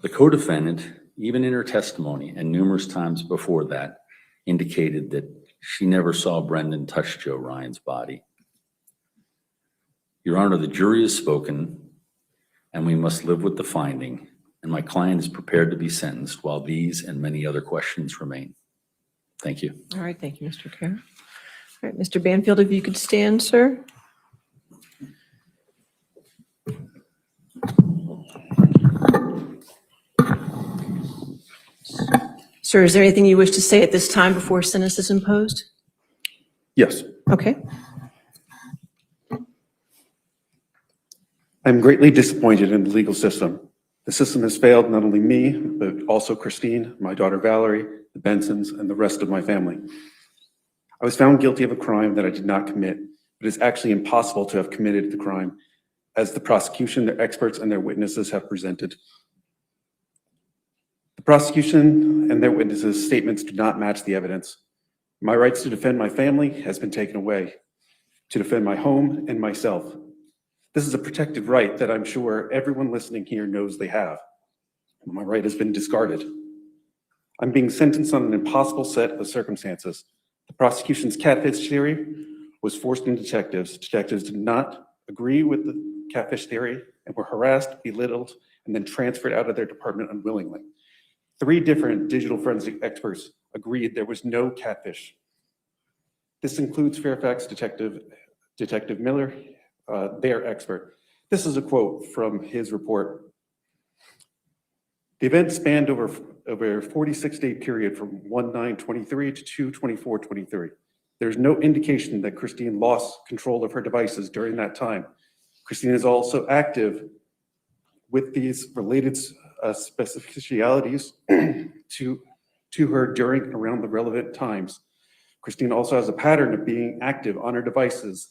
The co-defendant, even in her testimony and numerous times before that, indicated that she never saw Brendan touch Joe Ryan's body. Your Honor, the jury has spoken, and we must live with the finding, and my client is prepared to be sentenced while these and many other questions remain. Thank you. All right, thank you, Mr. Kerr. All right, Mr. Banfield, if you could stand, sir. Sir, is there anything you wish to say at this time before sentence is imposed? Yes. Okay. I'm greatly disappointed in the legal system. The system has failed not only me, but also Christine, my daughter Valerie, the Bensons, and the rest of my family. I was found guilty of a crime that I did not commit, but it's actually impossible to have committed the crime, as the prosecution, their experts, and their witnesses have presented. The prosecution and their witnesses' statements do not match the evidence. My rights to defend my family has been taken away, to defend my home and myself. This is a protected right that I'm sure everyone listening here knows they have. My right has been discarded. I'm being sentenced on an impossible set of circumstances. The prosecution's catfish theory was forced on detectives. Detectives did not agree with the catfish theory and were harassed, belittled, and then transferred out of their department unwillingly. 3 different digital forensic experts agreed there was no catfish. This includes Fairfax Detective Miller, their expert. This is a quote from his report. The event spanned over a 46-day period from 1/9/23 to 2/24/23. There's no indication that Christine lost control of her devices during that time. Christine is also active with these related specificialities to her during and around the relevant times. Christine also has a pattern of being active on her devices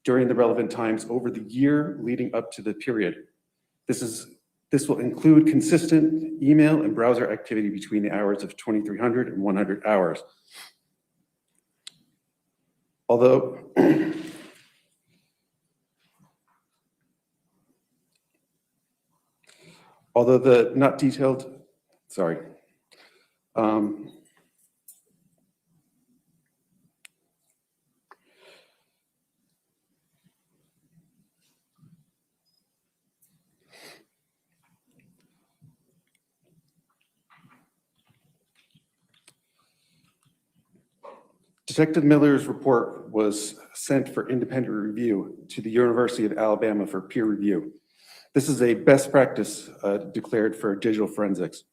during the relevant times over the year leading up to the period. This will include consistent email and browser activity between the hours of 2300 and 100 hours. Although the not detailed, sorry. Detective Miller's report was sent for independent review to the University of Alabama for peer review. This is a best practice declared for digital forensics.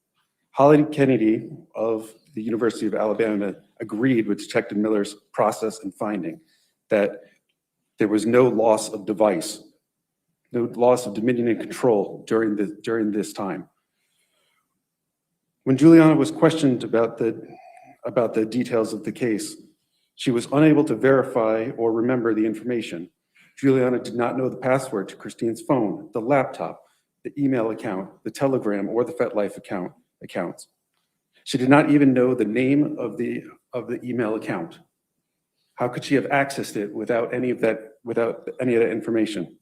Holly Kennedy of the University of Alabama agreed with Detective Miller's process and finding that there was no loss of device, no loss of dominion and control during this time. When Juliana was questioned about the details of the case, she was unable to verify or remember the information. Juliana did not know the password to Christine's phone, the laptop, the email account, the Telegram, or the FetLife accounts. She did not even know the name of the email account. How could she have accessed it without any of that information?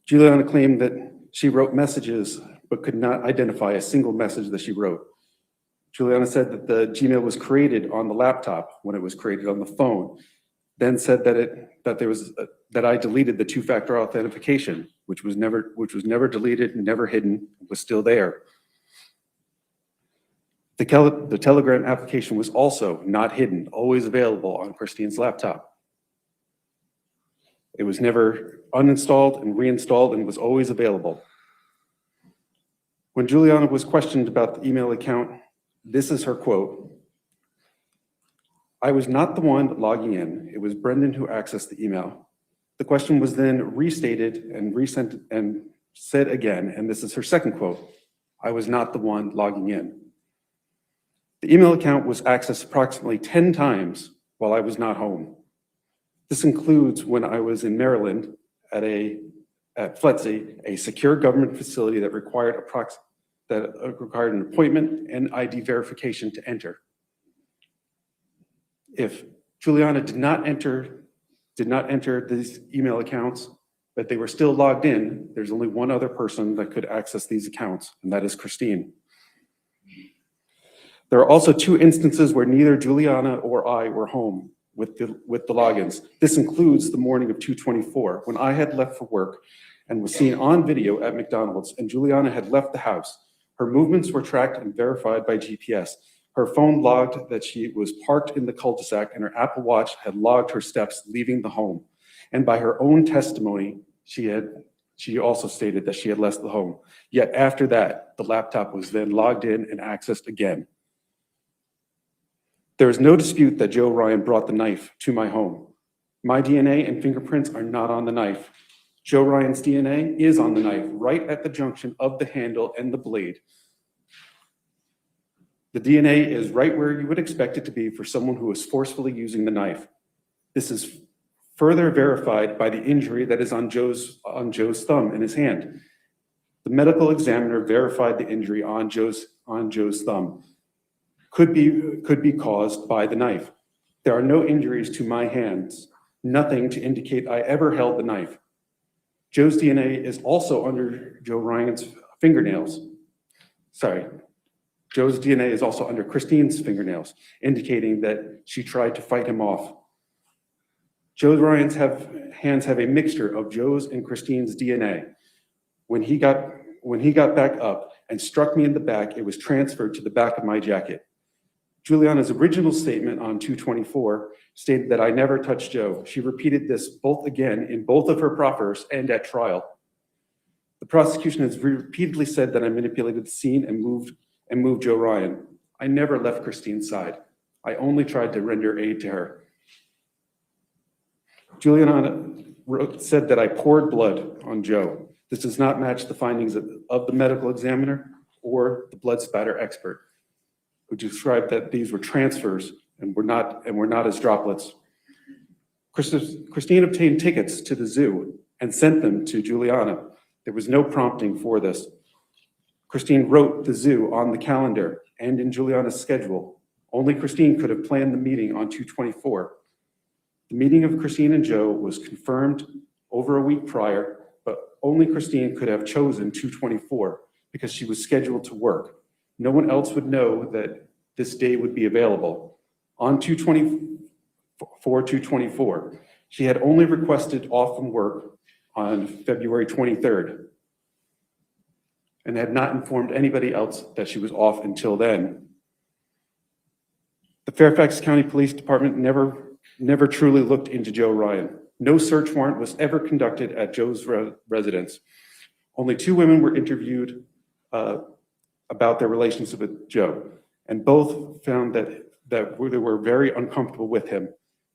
Juliana claimed that she wrote messages but could not identify a single message that she wrote. Juliana said that the Gmail was created on the laptop when it was created on the phone, then said that I deleted the two-factor authentication, which was never deleted, never hidden, was still there. The Telegram application was also not hidden, always available on Christine's laptop. It was never uninstalled and reinstalled and was always available. When Juliana was questioned about the email account, this is her quote: "I was not the one logging in. It was Brendan who accessed the email." The question was then restated and resent and said again, and this is her second quote: "I was not the one logging in." The email account was accessed approximately 10 times while I was not home. This includes when I was in Maryland at FLETC, a secure government facility that required an appointment and ID verification to enter. If Juliana did not enter these email accounts, but they were still logged in, there's only one other person that could access these accounts, and that is Christine. There are also two instances where neither Juliana or I were home with the logins. This includes the morning of 2/24, when I had left for work and was seen on video at McDonald's, and Juliana had left the house. Her movements were tracked and verified by GPS. Her phone logged that she was parked in the cul-de-sac, and her Apple Watch had logged her steps leaving the home. And by her own testimony, she also stated that she had left the home. Yet after that, the laptop was then logged in and accessed again. There is no dispute that Joe Ryan brought the knife to my home. My DNA and fingerprints are not on the knife. Joe Ryan's DNA is on the knife, right at the junction of the handle and the blade. The DNA is right where you would expect it to be for someone who is forcefully using the knife. This is further verified by the injury that is on Joe's thumb in his hand. The medical examiner verified the injury on Joe's thumb could be caused by the knife. There are no injuries to my hands, nothing to indicate I ever held the knife. Joe's DNA is also under Joe Ryan's fingernails. Sorry, Joe's DNA is also under Christine's fingernails, indicating that she tried to fight him off. Joe Ryan's hands have a mixture of Joe's and Christine's DNA. When he got back up and struck me in the back, it was transferred to the back of my jacket. Juliana's original statement on 2/24 stated that I never touched Joe. She repeated this both again in both of her proffers and at trial. The prosecution has repeatedly said that I manipulated the scene and moved Joe Ryan. I never left Christine's side. I only tried to render aid to her. Juliana said that I poured blood on Joe. This does not match the findings of the medical examiner or the blood spatter expert, who described that these were transfers and were not as droplets. Christine obtained tickets to the zoo and sent them to Juliana. There was no prompting for this. Christine wrote the zoo on the calendar and in Juliana's schedule. Only Christine could have planned the meeting on 2/24. The meeting of Christine and Joe was confirmed over a week prior, but only Christine could have chosen 2/24 because she was scheduled to work. No one else would know that this day would be available. On 2/24, she had only requested off from work on February 23rd and had not informed anybody else that she was off until then. The Fairfax County Police Department never truly looked into Joe Ryan. No search warrant was ever conducted at Joe's residence. Only 2 women were interviewed about their relationship with Joe, and both found that they were very uncomfortable with him.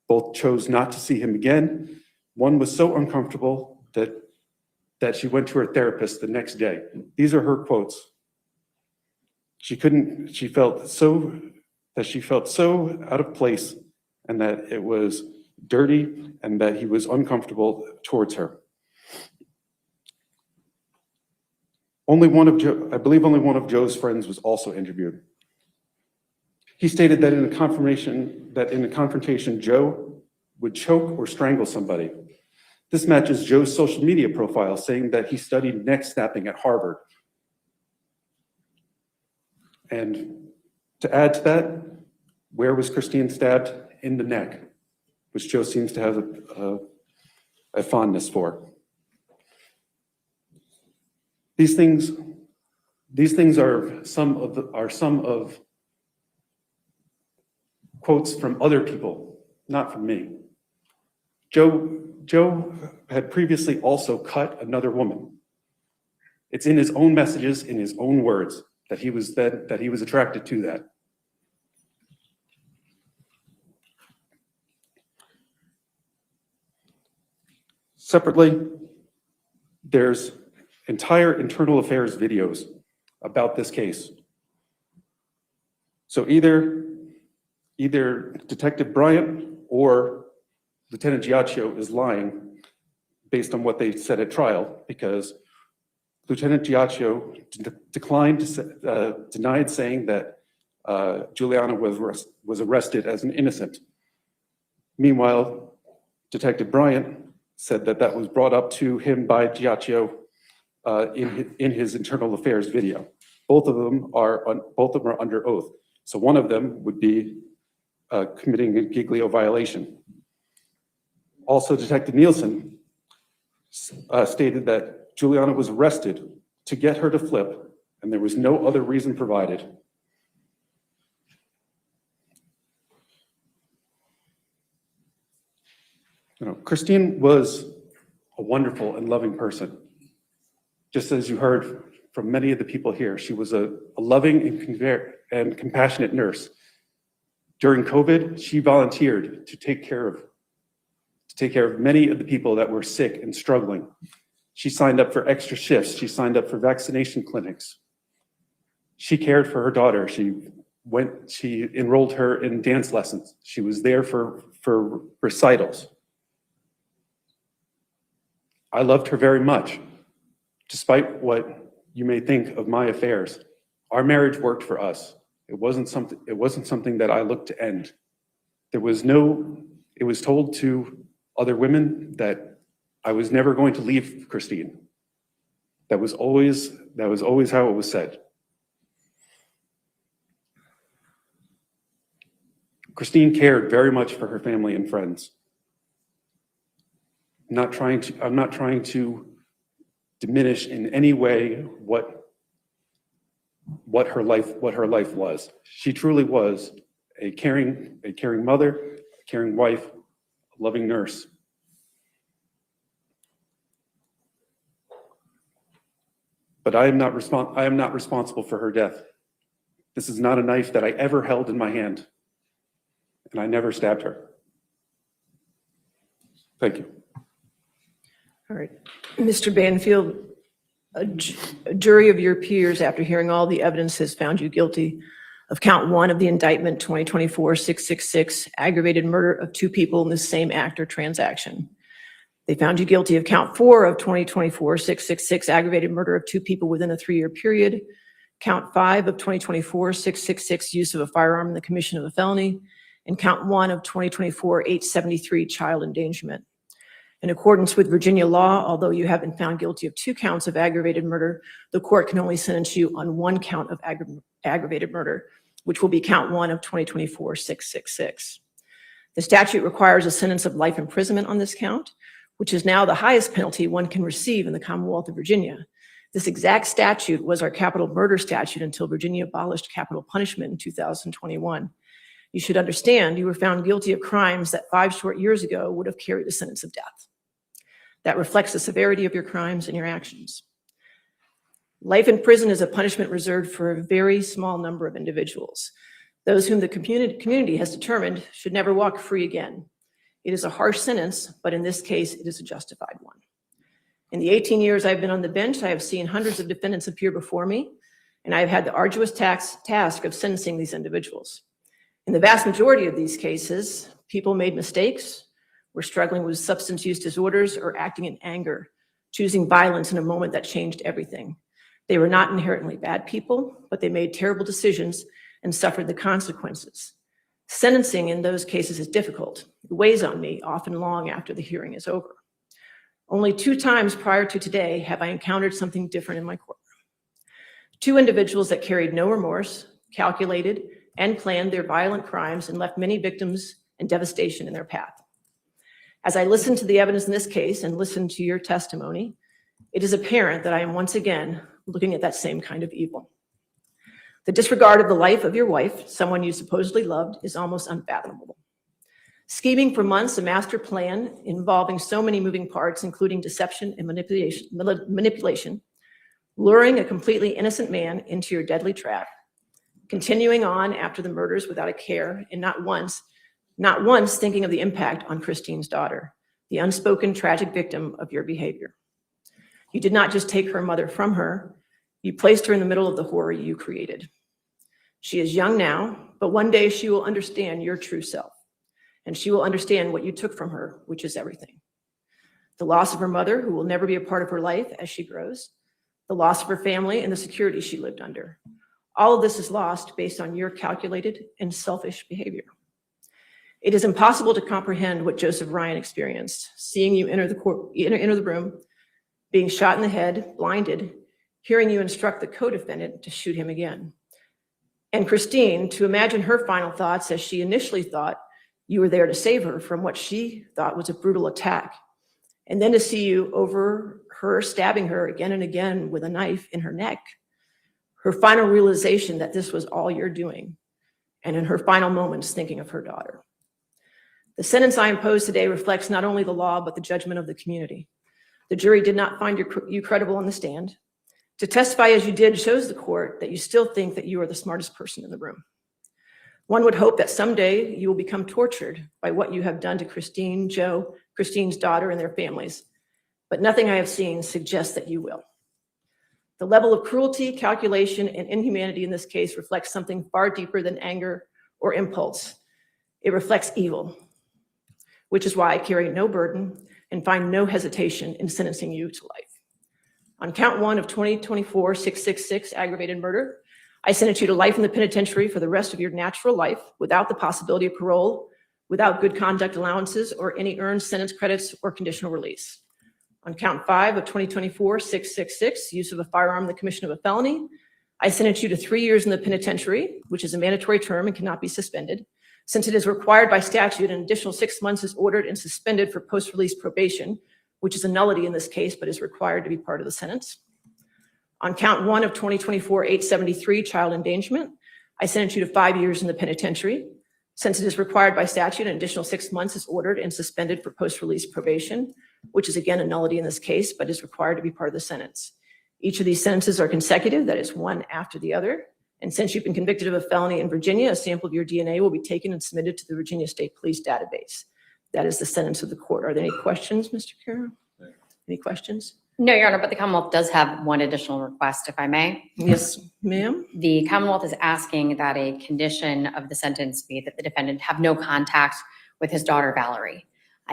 Both chose not to see him again. One was so uncomfortable that she went to her therapist the next day. These are her quotes. She felt so out of place, and that it was dirty, and that he was uncomfortable towards her. I believe only one of Joe's friends was also interviewed. He stated that in a confrontation, Joe would choke or strangle somebody. This matches Joe's social media profile, saying that he studied neck snapping at Harvard. And to add to that, where was Christine stabbed? In the neck, which Joe seems to have a fondness for. These things are some of quotes from other people, not from me. Joe had previously also cut another woman. It's in his own messages, in his own words, that he was attracted to that. Separately, there's entire internal affairs videos about this case. So either Detective Bryant or Lieutenant Giacchio is lying based on what they said at trial, because Lieutenant Giacchio denied saying that Juliana was arrested as an innocent. Meanwhile, Detective Bryant said that was brought up to him by Giacchio in his internal affairs video. Both of them are under oath. So one of them would be committing a Giglio violation. Also, Detective Nielsen stated that Juliana was arrested to get her to flip, and there was no other reason provided. Christine was a wonderful and loving person. Just as you heard from many of the people here, she was a loving and compassionate nurse. During COVID, she volunteered to take care of many of the people that were sick and struggling. She signed up for extra shifts. She signed up for vaccination clinics. She cared for her daughter. She enrolled her in dance lessons. She was there for recitals. I loved her very much, despite what you may think of my affairs. Our marriage worked for us. It wasn't something that I looked to end. It was told to other women that I was never going to leave Christine. That was always how it was said. Christine cared very much for her family and friends. I'm not trying to diminish in any way what her life was. She truly was a caring mother, a caring wife, a loving nurse. But I am not responsible for her death. This is not a knife that I ever held in my hand, and I never stabbed her. Thank you. All right. Mr. Banfield, a jury of your peers, after hearing all the evidence, has found you guilty of count 1 of the indictment 2024-666, aggravated murder of 2 people in the same act or transaction. They found you guilty of count 4 of 2024-666, aggravated murder of 2 people within a 3-year period, count 5 of 2024-666, use of a firearm in the commission of a felony, and count 1 of 2024-873, child endangerment. In accordance with Virginia law, although you have been found guilty of 2 counts of aggravated murder, the court can only sentence you on 1 count of aggravated murder, which will be count 1 of 2024-666. The statute requires a sentence of life imprisonment on this count, which is now the highest penalty one can receive in the Commonwealth of Virginia. This exact statute was our capital murder statute until Virginia abolished capital punishment in 2021. You should understand you were found guilty of crimes that 5 short years ago would have carried a sentence of death. That reflects the severity of your crimes and your actions. Life in prison is a punishment reserved for a very small number of individuals. Those whom the community has determined should never walk free again. It is a harsh sentence, but in this case, it is a justified one. In the 18 years I've been on the bench, I have seen hundreds of defendants appear before me, and I have had the arduous task of sentencing these individuals. In the vast majority of these cases, people made mistakes, were struggling with substance use disorders, or acting in anger, choosing violence in a moment that changed everything. They were not inherently bad people, but they made terrible decisions and suffered the consequences. Sentencing in those cases is difficult. It weighs on me, often long after the hearing is over. Only 2 times prior to today have I encountered something different in my courtroom. 2 individuals that carried no remorse, calculated, and planned their violent crimes and left many victims and devastation in their path. As I listen to the evidence in this case and listen to your testimony, it is apparent that I am once again looking at that same kind of evil. The disregard of the life of your wife, someone you supposedly loved, is almost unfathomable. Scheming for months, a master plan involving so many moving parts, including deception and manipulation, luring a completely innocent man into your deadly trap, continuing on after the murders without a care, and not once thinking of the impact on Christine's daughter, the unspoken tragic victim of your behavior. You did not just take her mother from her, you placed her in the middle of the horror you created. She is young now, but one day she will understand your true self, and she will understand what you took from her, which is everything. The loss of her mother, who will never be a part of her life as she grows, the loss of her family, and the security she lived under. All of this is lost based on your calculated and selfish behavior. It is impossible to comprehend what Joseph Ryan experienced, seeing you enter the room, being shot in the head, blinded, hearing you instruct the co-defendant to shoot him again. And Christine, to imagine her final thoughts as she initially thought you were there to save her from what she thought was a brutal attack. And then to see you over her stabbing her again and again with a knife in her neck. Her final realization that this was all you're doing. And in her final moments, thinking of her daughter. The sentence I impose today reflects not only the law, but the judgment of the community. The jury did not find you credible on the stand. To testify as you did shows the court that you still think that you are the smartest person in the room. One would hope that someday you will become tortured by what you have done to Christine, Joe, Christine's daughter, and their families. But nothing I have seen suggests that you will. The level of cruelty, calculation, and inhumanity in this case reflects something far deeper than anger or impulse. It reflects evil, which is why I carry no burden and find no hesitation in sentencing you to life. On count 1 of 2024-666 aggravated murder, I sentence you to life in the penitentiary for the rest of your natural life without the possibility of parole, without good conduct allowances, or any earned sentence credits or conditional release. On count 5 of 2024-666, use of a firearm in the commission of a felony, I sentence you to 3 years in the penitentiary, which is a mandatory term and cannot be suspended. Since it is required by statute, an additional 6 months is ordered and suspended for post-release probation, which is a nullity in this case, but is required to be part of the sentence. On count 1 of 2024-873, child endangerment, I sentence you to 5 years in the penitentiary. Since it is required by statute, an additional 6 months is ordered and suspended for post-release probation, which is again a nullity in this case, but is required to be part of the sentence. Each of these sentences are consecutive, that is one after the other. And since you've been convicted of a felony in Virginia, a sample of your DNA will be taken and submitted to the Virginia State Police database. That is the sentence of the court. Are there any questions, Mr. Carroll? Any questions? No, Your Honor, but the Commonwealth does have one additional request, if I may. Yes, ma'am. The Commonwealth is asking that a condition of the sentence be that the defendant have no contact with his daughter, Valerie.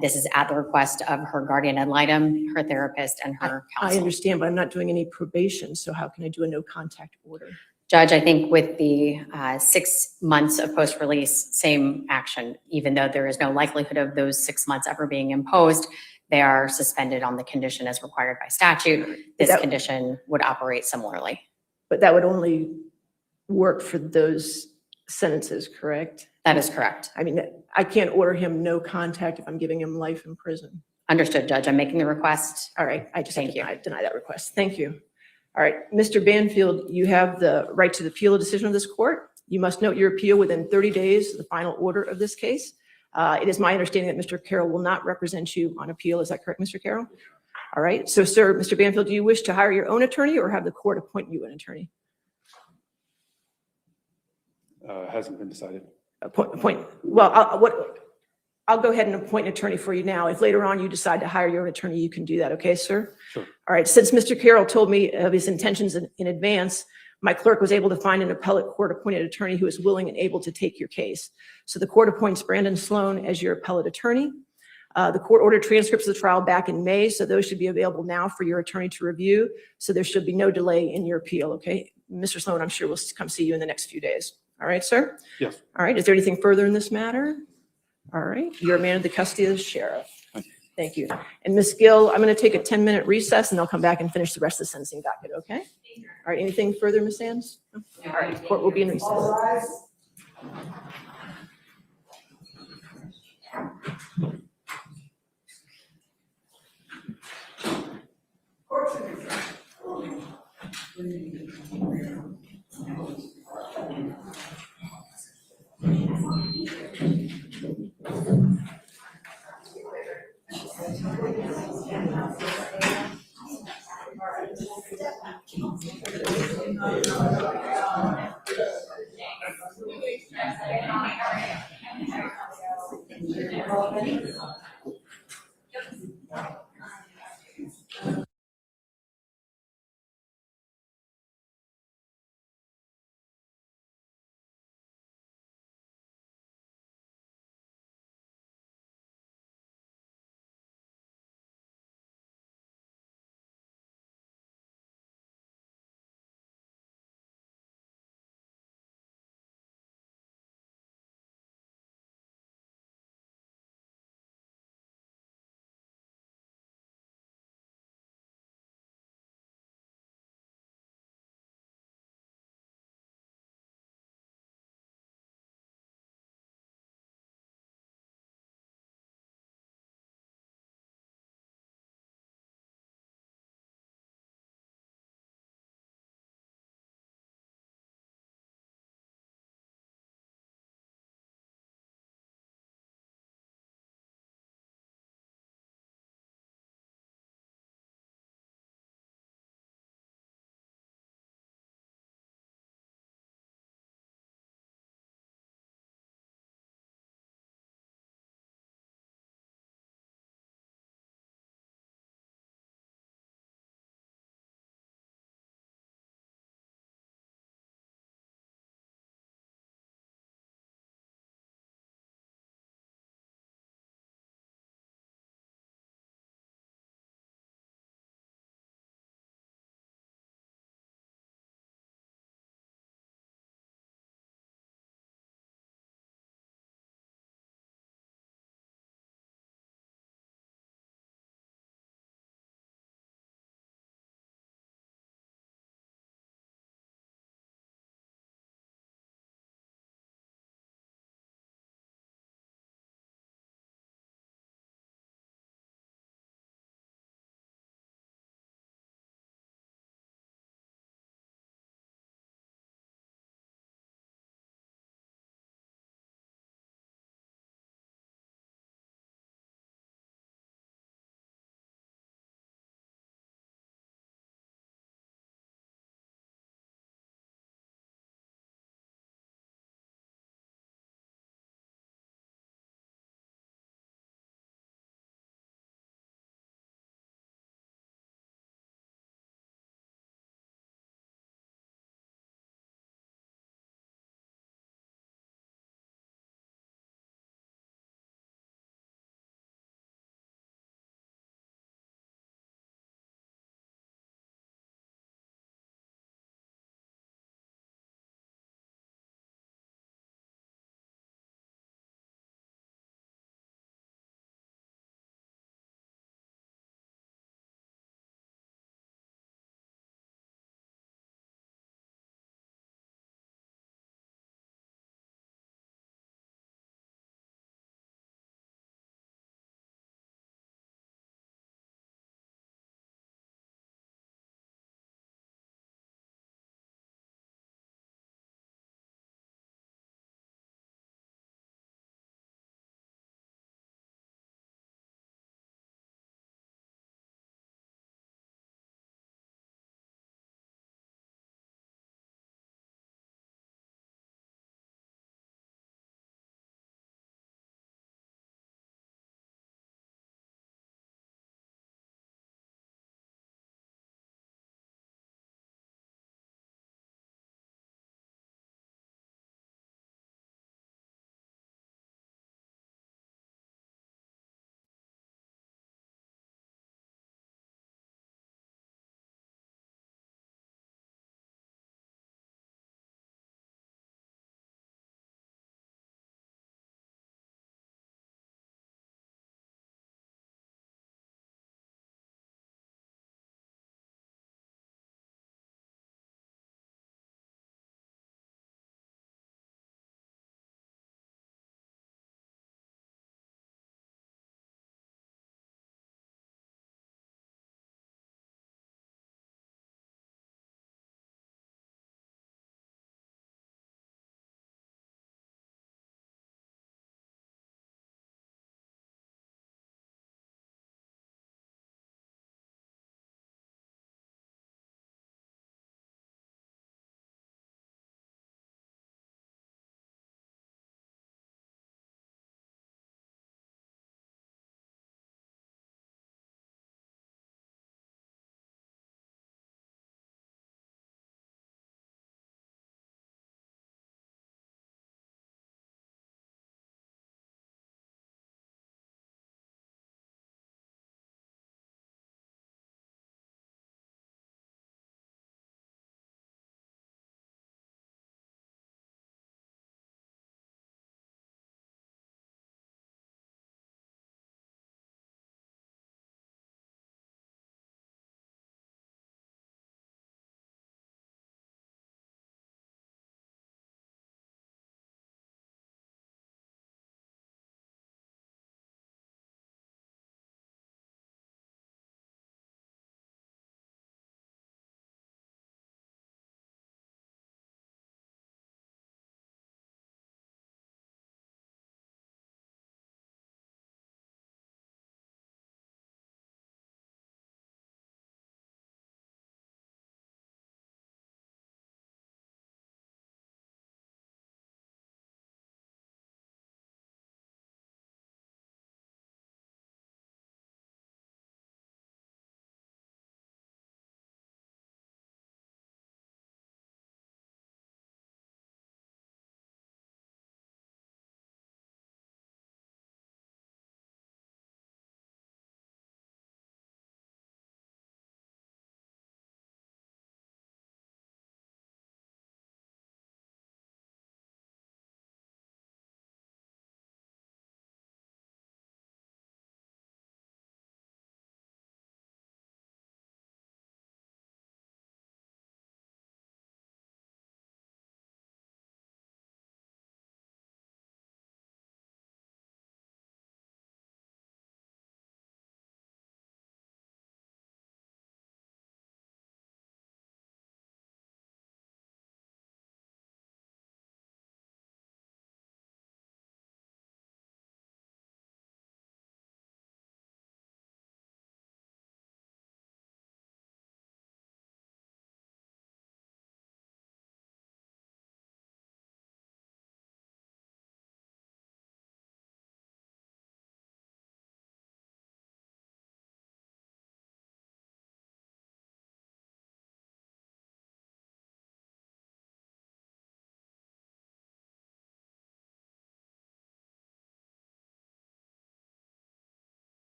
This is at the request of her guardian ad litem, her therapist, and her counsel. I understand, but I'm not doing any probation, so how can I do a no contact order? Judge, I think with the 6 months of post-release, same action, even though there is no likelihood of those 6 months ever being imposed, they are suspended on the condition as required by statute. This condition would operate similarly. But that would only work for those sentences, correct? That is correct. I mean, I can't order him no contact if I'm giving him life in prison. Understood, Judge. I'm making the request. All right, I just Thank you. deny that request. Thank you. All right, Mr. Banfield, you have the right to appeal a decision of this court. You must note your appeal within 30 days of the final order of this case. It is my understanding that Mr. Carroll will not represent you on appeal. Is that correct, Mr. Carroll? All right. So, sir, Mr. Banfield, do you wish to hire your own attorney or have the court appoint you an attorney? Hasn't been decided. I'll go ahead and appoint an attorney for you now. If later on you decide to hire your own attorney, you can do that. Okay, sir? Sure. All right. Since Mr. Carroll told me of his intentions in advance, my clerk was able to find an appellate court-appointed attorney who is willing and able to take your case. So the court appoints Brandon Sloan as your appellate attorney. The court ordered transcripts of the trial back in May, so those should be available now for your attorney to review. So there should be no delay in your appeal, okay? Mr. Sloan, I'm sure will come see you in the next few days. All right, sir? Yes. All right, is there anything further in this matter? All right, you're a man of the custody of the sheriff. Thank you. And Ms. Gill, I'm going to take a 10-minute recess and I'll come back and finish the rest of the sentencing docket, okay? All right, anything further, Ms. Sands? No? All right, court will be in recess.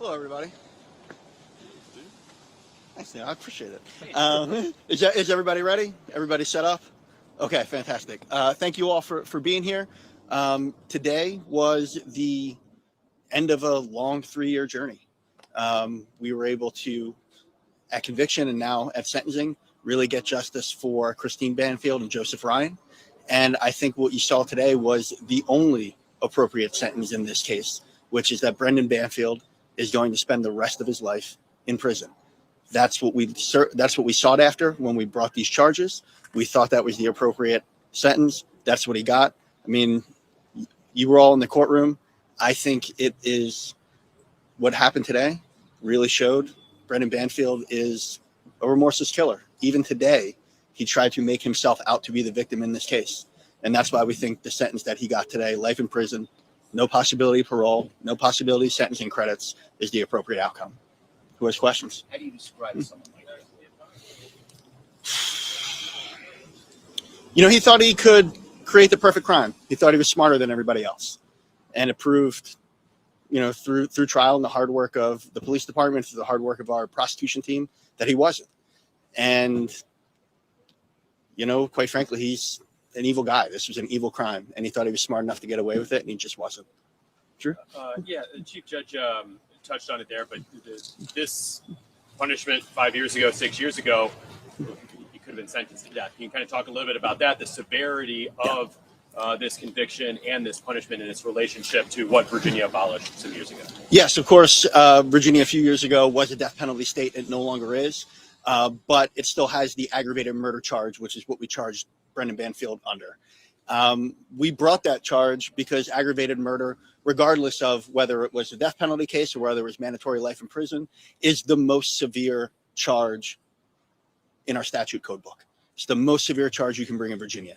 Hello, everybody. Thanks, Neil. I appreciate it. Is everybody ready? Everybody set up? Okay, fantastic. Thank you all for being here. Today was the end of a long 3-year journey. We were able to, at conviction and now at sentencing, really get justice for Christine Banfield and Joseph Ryan. And I think what you saw today was the only appropriate sentence in this case, which is that Brendan Banfield is going to spend the rest of his life in prison. That's what we sought after when we brought these charges. We thought that was the appropriate sentence. That's what he got. I mean, you were all in the courtroom. I think it is what happened today really showed Brendan Banfield is a remorseless killer. Even today, he tried to make himself out to be the victim in this case. And that's why we think the sentence that he got today, life in prison, no possibility of parole, no possibility of sentencing credits, is the appropriate outcome. Who has questions? How do you describe someone like that? You know, he thought he could create the perfect crime. He thought he was smarter than everybody else. And it proved, you know, through trial and the hard work of the police department, through the hard work of our prosecution team, that he wasn't. And, you know, quite frankly, he's an evil guy. This was an evil crime. And he thought he was smart enough to get away with it, and he just wasn't. Drew? Yeah, the Chief Judge touched on it there, but this punishment 5 years ago, 6 years ago, you could have been sentenced to death. Can you kind of talk a little bit about that, the severity of this conviction and this punishment and its relationship to what Virginia abolished some years ago? Yes, of course, Virginia a few years ago was a death penalty state. It no longer is, but it still has the aggravated murder charge, which is what we charged Brendan Banfield under. We brought that charge because aggravated murder, regardless of whether it was a death penalty case or whether it was mandatory life in prison, is the most severe charge in our statute code book. It's the most severe charge you can bring in Virginia.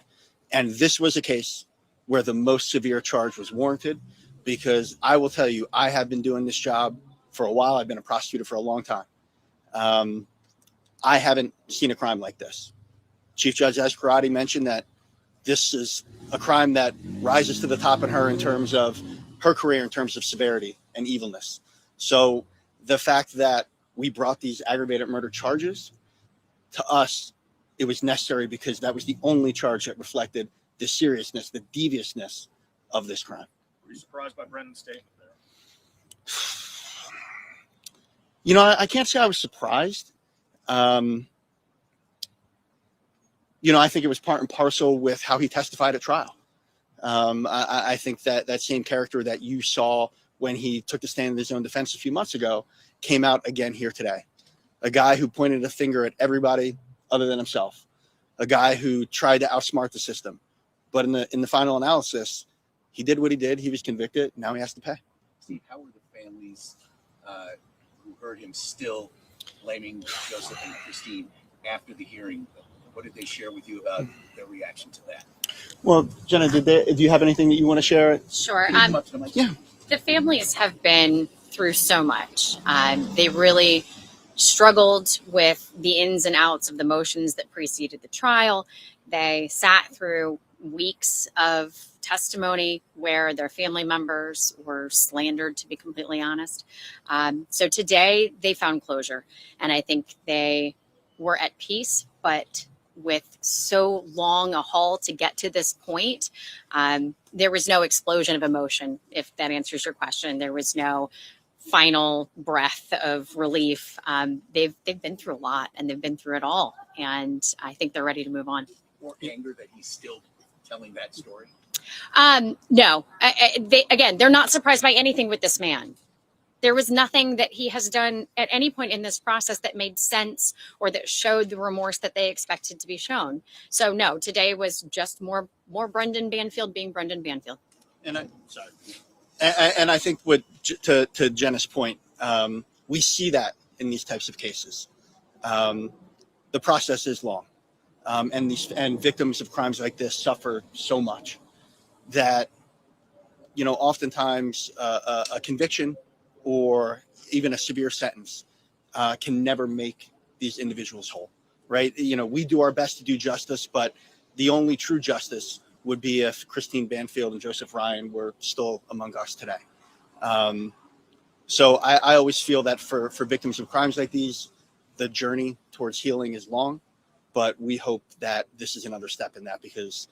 And this was a case where the most severe charge was warranted, because I will tell you, I have been doing this job for a while. I've been a prosecutor for a long time. I haven't seen a crime like this. Chief Judge Escarati mentioned that this is a crime that rises to the top in her in terms of her career, in terms of severity and evilness. So the fact that we brought these aggravated murder charges, to us, it was necessary because that was the only charge that reflected the seriousness, the deviousness of this crime. Were you surprised by Brendan's statement there? You know, I can't say I was surprised. You know, I think it was part and parcel with how he testified at trial. I think that same character that you saw when he took the stand in his own defense a few months ago came out again here today. A guy who pointed a finger at everybody other than himself. A guy who tried to outsmart the system. But in the final analysis, he did what he did. He was convicted. Now he has to pay. Steve, how were the families who heard him still blaming Joseph and Christine after the hearing? What did they share with you about their reaction to that? Well, Jenna, do you have anything that you want to share? Sure. Yeah. The families have been through so much. They really struggled with the ins and outs of the motions that preceded the trial. They sat through weeks of testimony where their family members were slandered, to be completely honest. So today they found closure, and I think they were at peace, but with so long a haul to get to this point, there was no explosion of emotion, if that answers your question. There was no final breath of relief. They've been through a lot, and they've been through it all, and I think they're ready to move on. Or anger that he's still telling that story? No, they're not surprised by anything with this man. There was nothing that he has done at any point in this process that made sense or that showed the remorse that they expected to be shown. So no, today was just more Brendan Banfield being Brendan Banfield. And I think to Jenna's point, we see that in these types of cases. The process is long, and victims of crimes like this suffer so much that, you know, oftentimes a conviction or even a severe sentence can never make these individuals whole, right? You know, we do our best to do justice, but the only true justice would be if Christine Banfield and Joseph Ryan were still among us today. So I always feel that for victims of crimes like these, the journey towards healing is long, but we hope that this is another step in that, because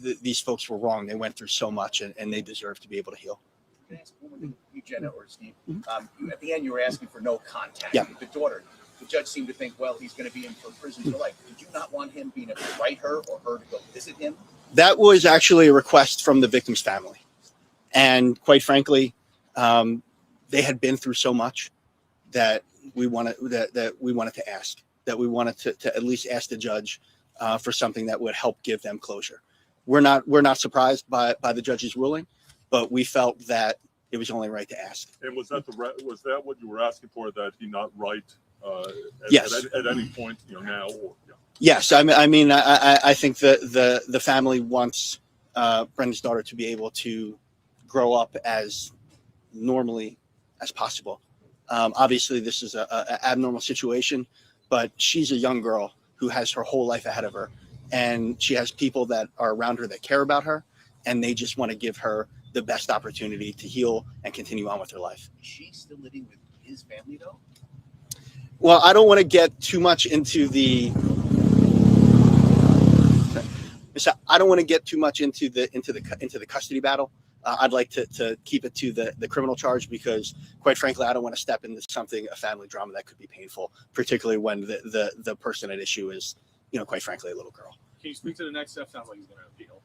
these folks were wrong. They went through so much, and they deserve to be able to heal. Can I ask one more thing? You, Jenna or Steve? At the end, you were asking for no contact Yeah. with the daughter. The judge seemed to think, well, he's going to be in for prison for life. Did you not want him being able to write her or her to go visit him? That was actually a request from the victim's family. And quite frankly, they had been through so much that we wanted to ask, that we wanted to at least ask the judge for something that would help give them closure. We're not surprised by the judge's ruling, but we felt that it was only right to ask. And was that what you were asking for, that he not write Yes. at any point, now? Or, yeah. Yes, I think the family wants Brenda's daughter to be able to grow up as normally as possible. Obviously, this is a abnormal situation, but she's a young girl who has her whole life ahead of her, and she has people that are around her that care about her, and they just want to give her the best opportunity to heal and continue on with her life. Is she still living with his family, though? Well, I don't want to get too much into the. I don't want to get too much into the custody battle. I'd like to keep it to the criminal charge, because, quite frankly, I don't want to step into a family drama that could be painful, particularly when the person at issue is, quite frankly, a little girl. Can you speak to the next step? Sounds like he's going to appeal.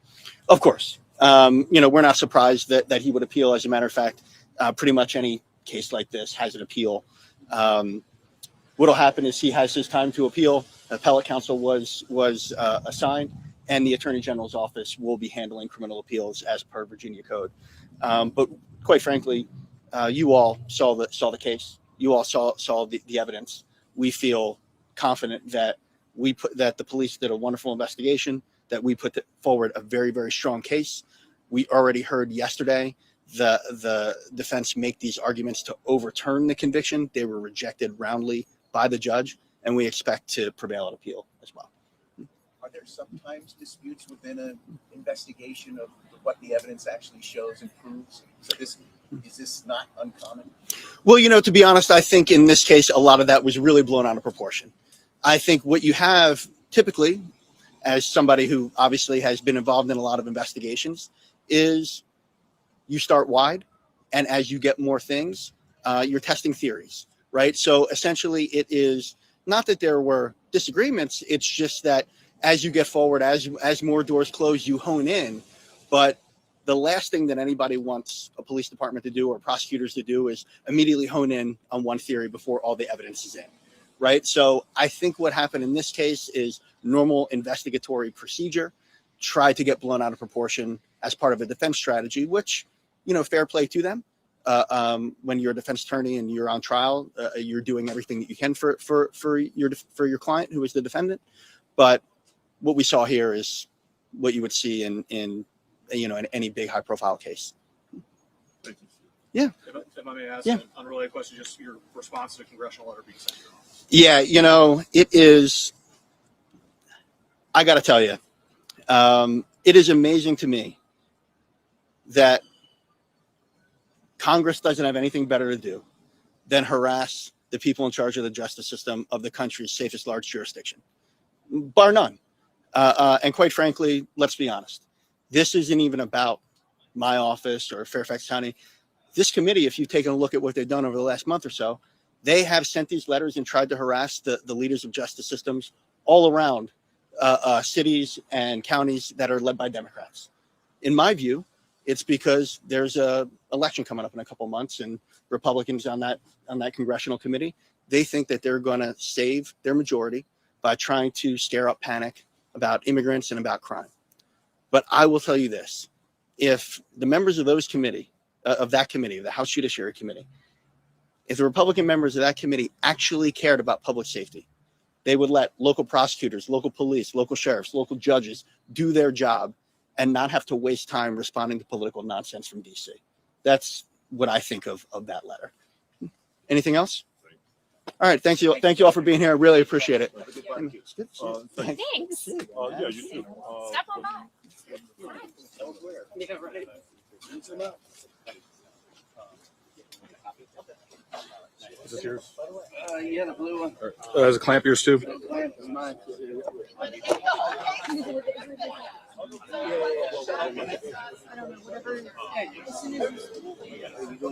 Of course. We're not surprised that he would appeal. As a matter of fact, pretty much any case like this has an appeal. What'll happen is he has his time to appeal. Appellate counsel was assigned, and the Attorney General's office will be handling criminal appeals as per Virginia code. But quite frankly, you all saw the case. You all saw the evidence. We feel confident that the police did a wonderful investigation, that we put forward a very, very strong case. We already heard yesterday the defense make these arguments to overturn the conviction. They were rejected roundly by the judge, and we expect to prevail at appeal as well. Are there sometimes disputes within an investigation of what the evidence actually shows and proves? So is this not uncommon? Well, to be honest, I think in this case, a lot of that was really blown out of proportion. I think what you have typically, as somebody who obviously has been involved in a lot of investigations, is you start wide, and as you get more things, you're testing theories, right? So essentially, it is not that there were disagreements. It's just that as you get forward, as more doors close, you hone in. But the last thing that anybody wants a police department to do or prosecutors to do is immediately hone in on one theory before all the evidence is in, right? So I think what happened in this case is normal investigatory procedure tried to get blown out of proportion as part of a defense strategy, which, fair play to them. When you're a defense attorney and you're on trial, you're doing everything that you can for your client, who is the defendant. But what we saw here is what you would see in any big high profile case. Thank you. Yeah. If I may ask Yeah. an unrelated question, just your response to the congressional letter being sent to your office. Yeah, it is. I got to tell you, it is amazing to me that Congress doesn't have anything better to do than harass the people in charge of the justice system of the country's safest large jurisdiction, bar none. And quite frankly, let's be honest, this isn't even about my office or Fairfax County. This committee, if you've taken a look at what they've done over the last month or so, they have sent these letters and tried to harass the leaders of justice systems all around cities and counties that are led by Democrats. In my view, it's because there's a election coming up in a couple of months, and Republicans on that congressional committee, they think that they're going to save their majority by trying to stir up panic about immigrants and about crime. But I will tell you this: if the members of those committee, the House Judiciary Committee, if the Republican members of that committee actually cared about public safety, they would let local prosecutors, local police, local sheriffs, local judges do their job and not have to waste time responding to political nonsense from DC. That's what I think of that letter. Anything else? All right. Thank you all for being here. I really appreciate it. Thanks. Thanks. Yeah, you too. Step on by. Tell us where. Yeah, right. Is this yours? Yeah, the blue one. Is a clamp yours too? Clamp is mine.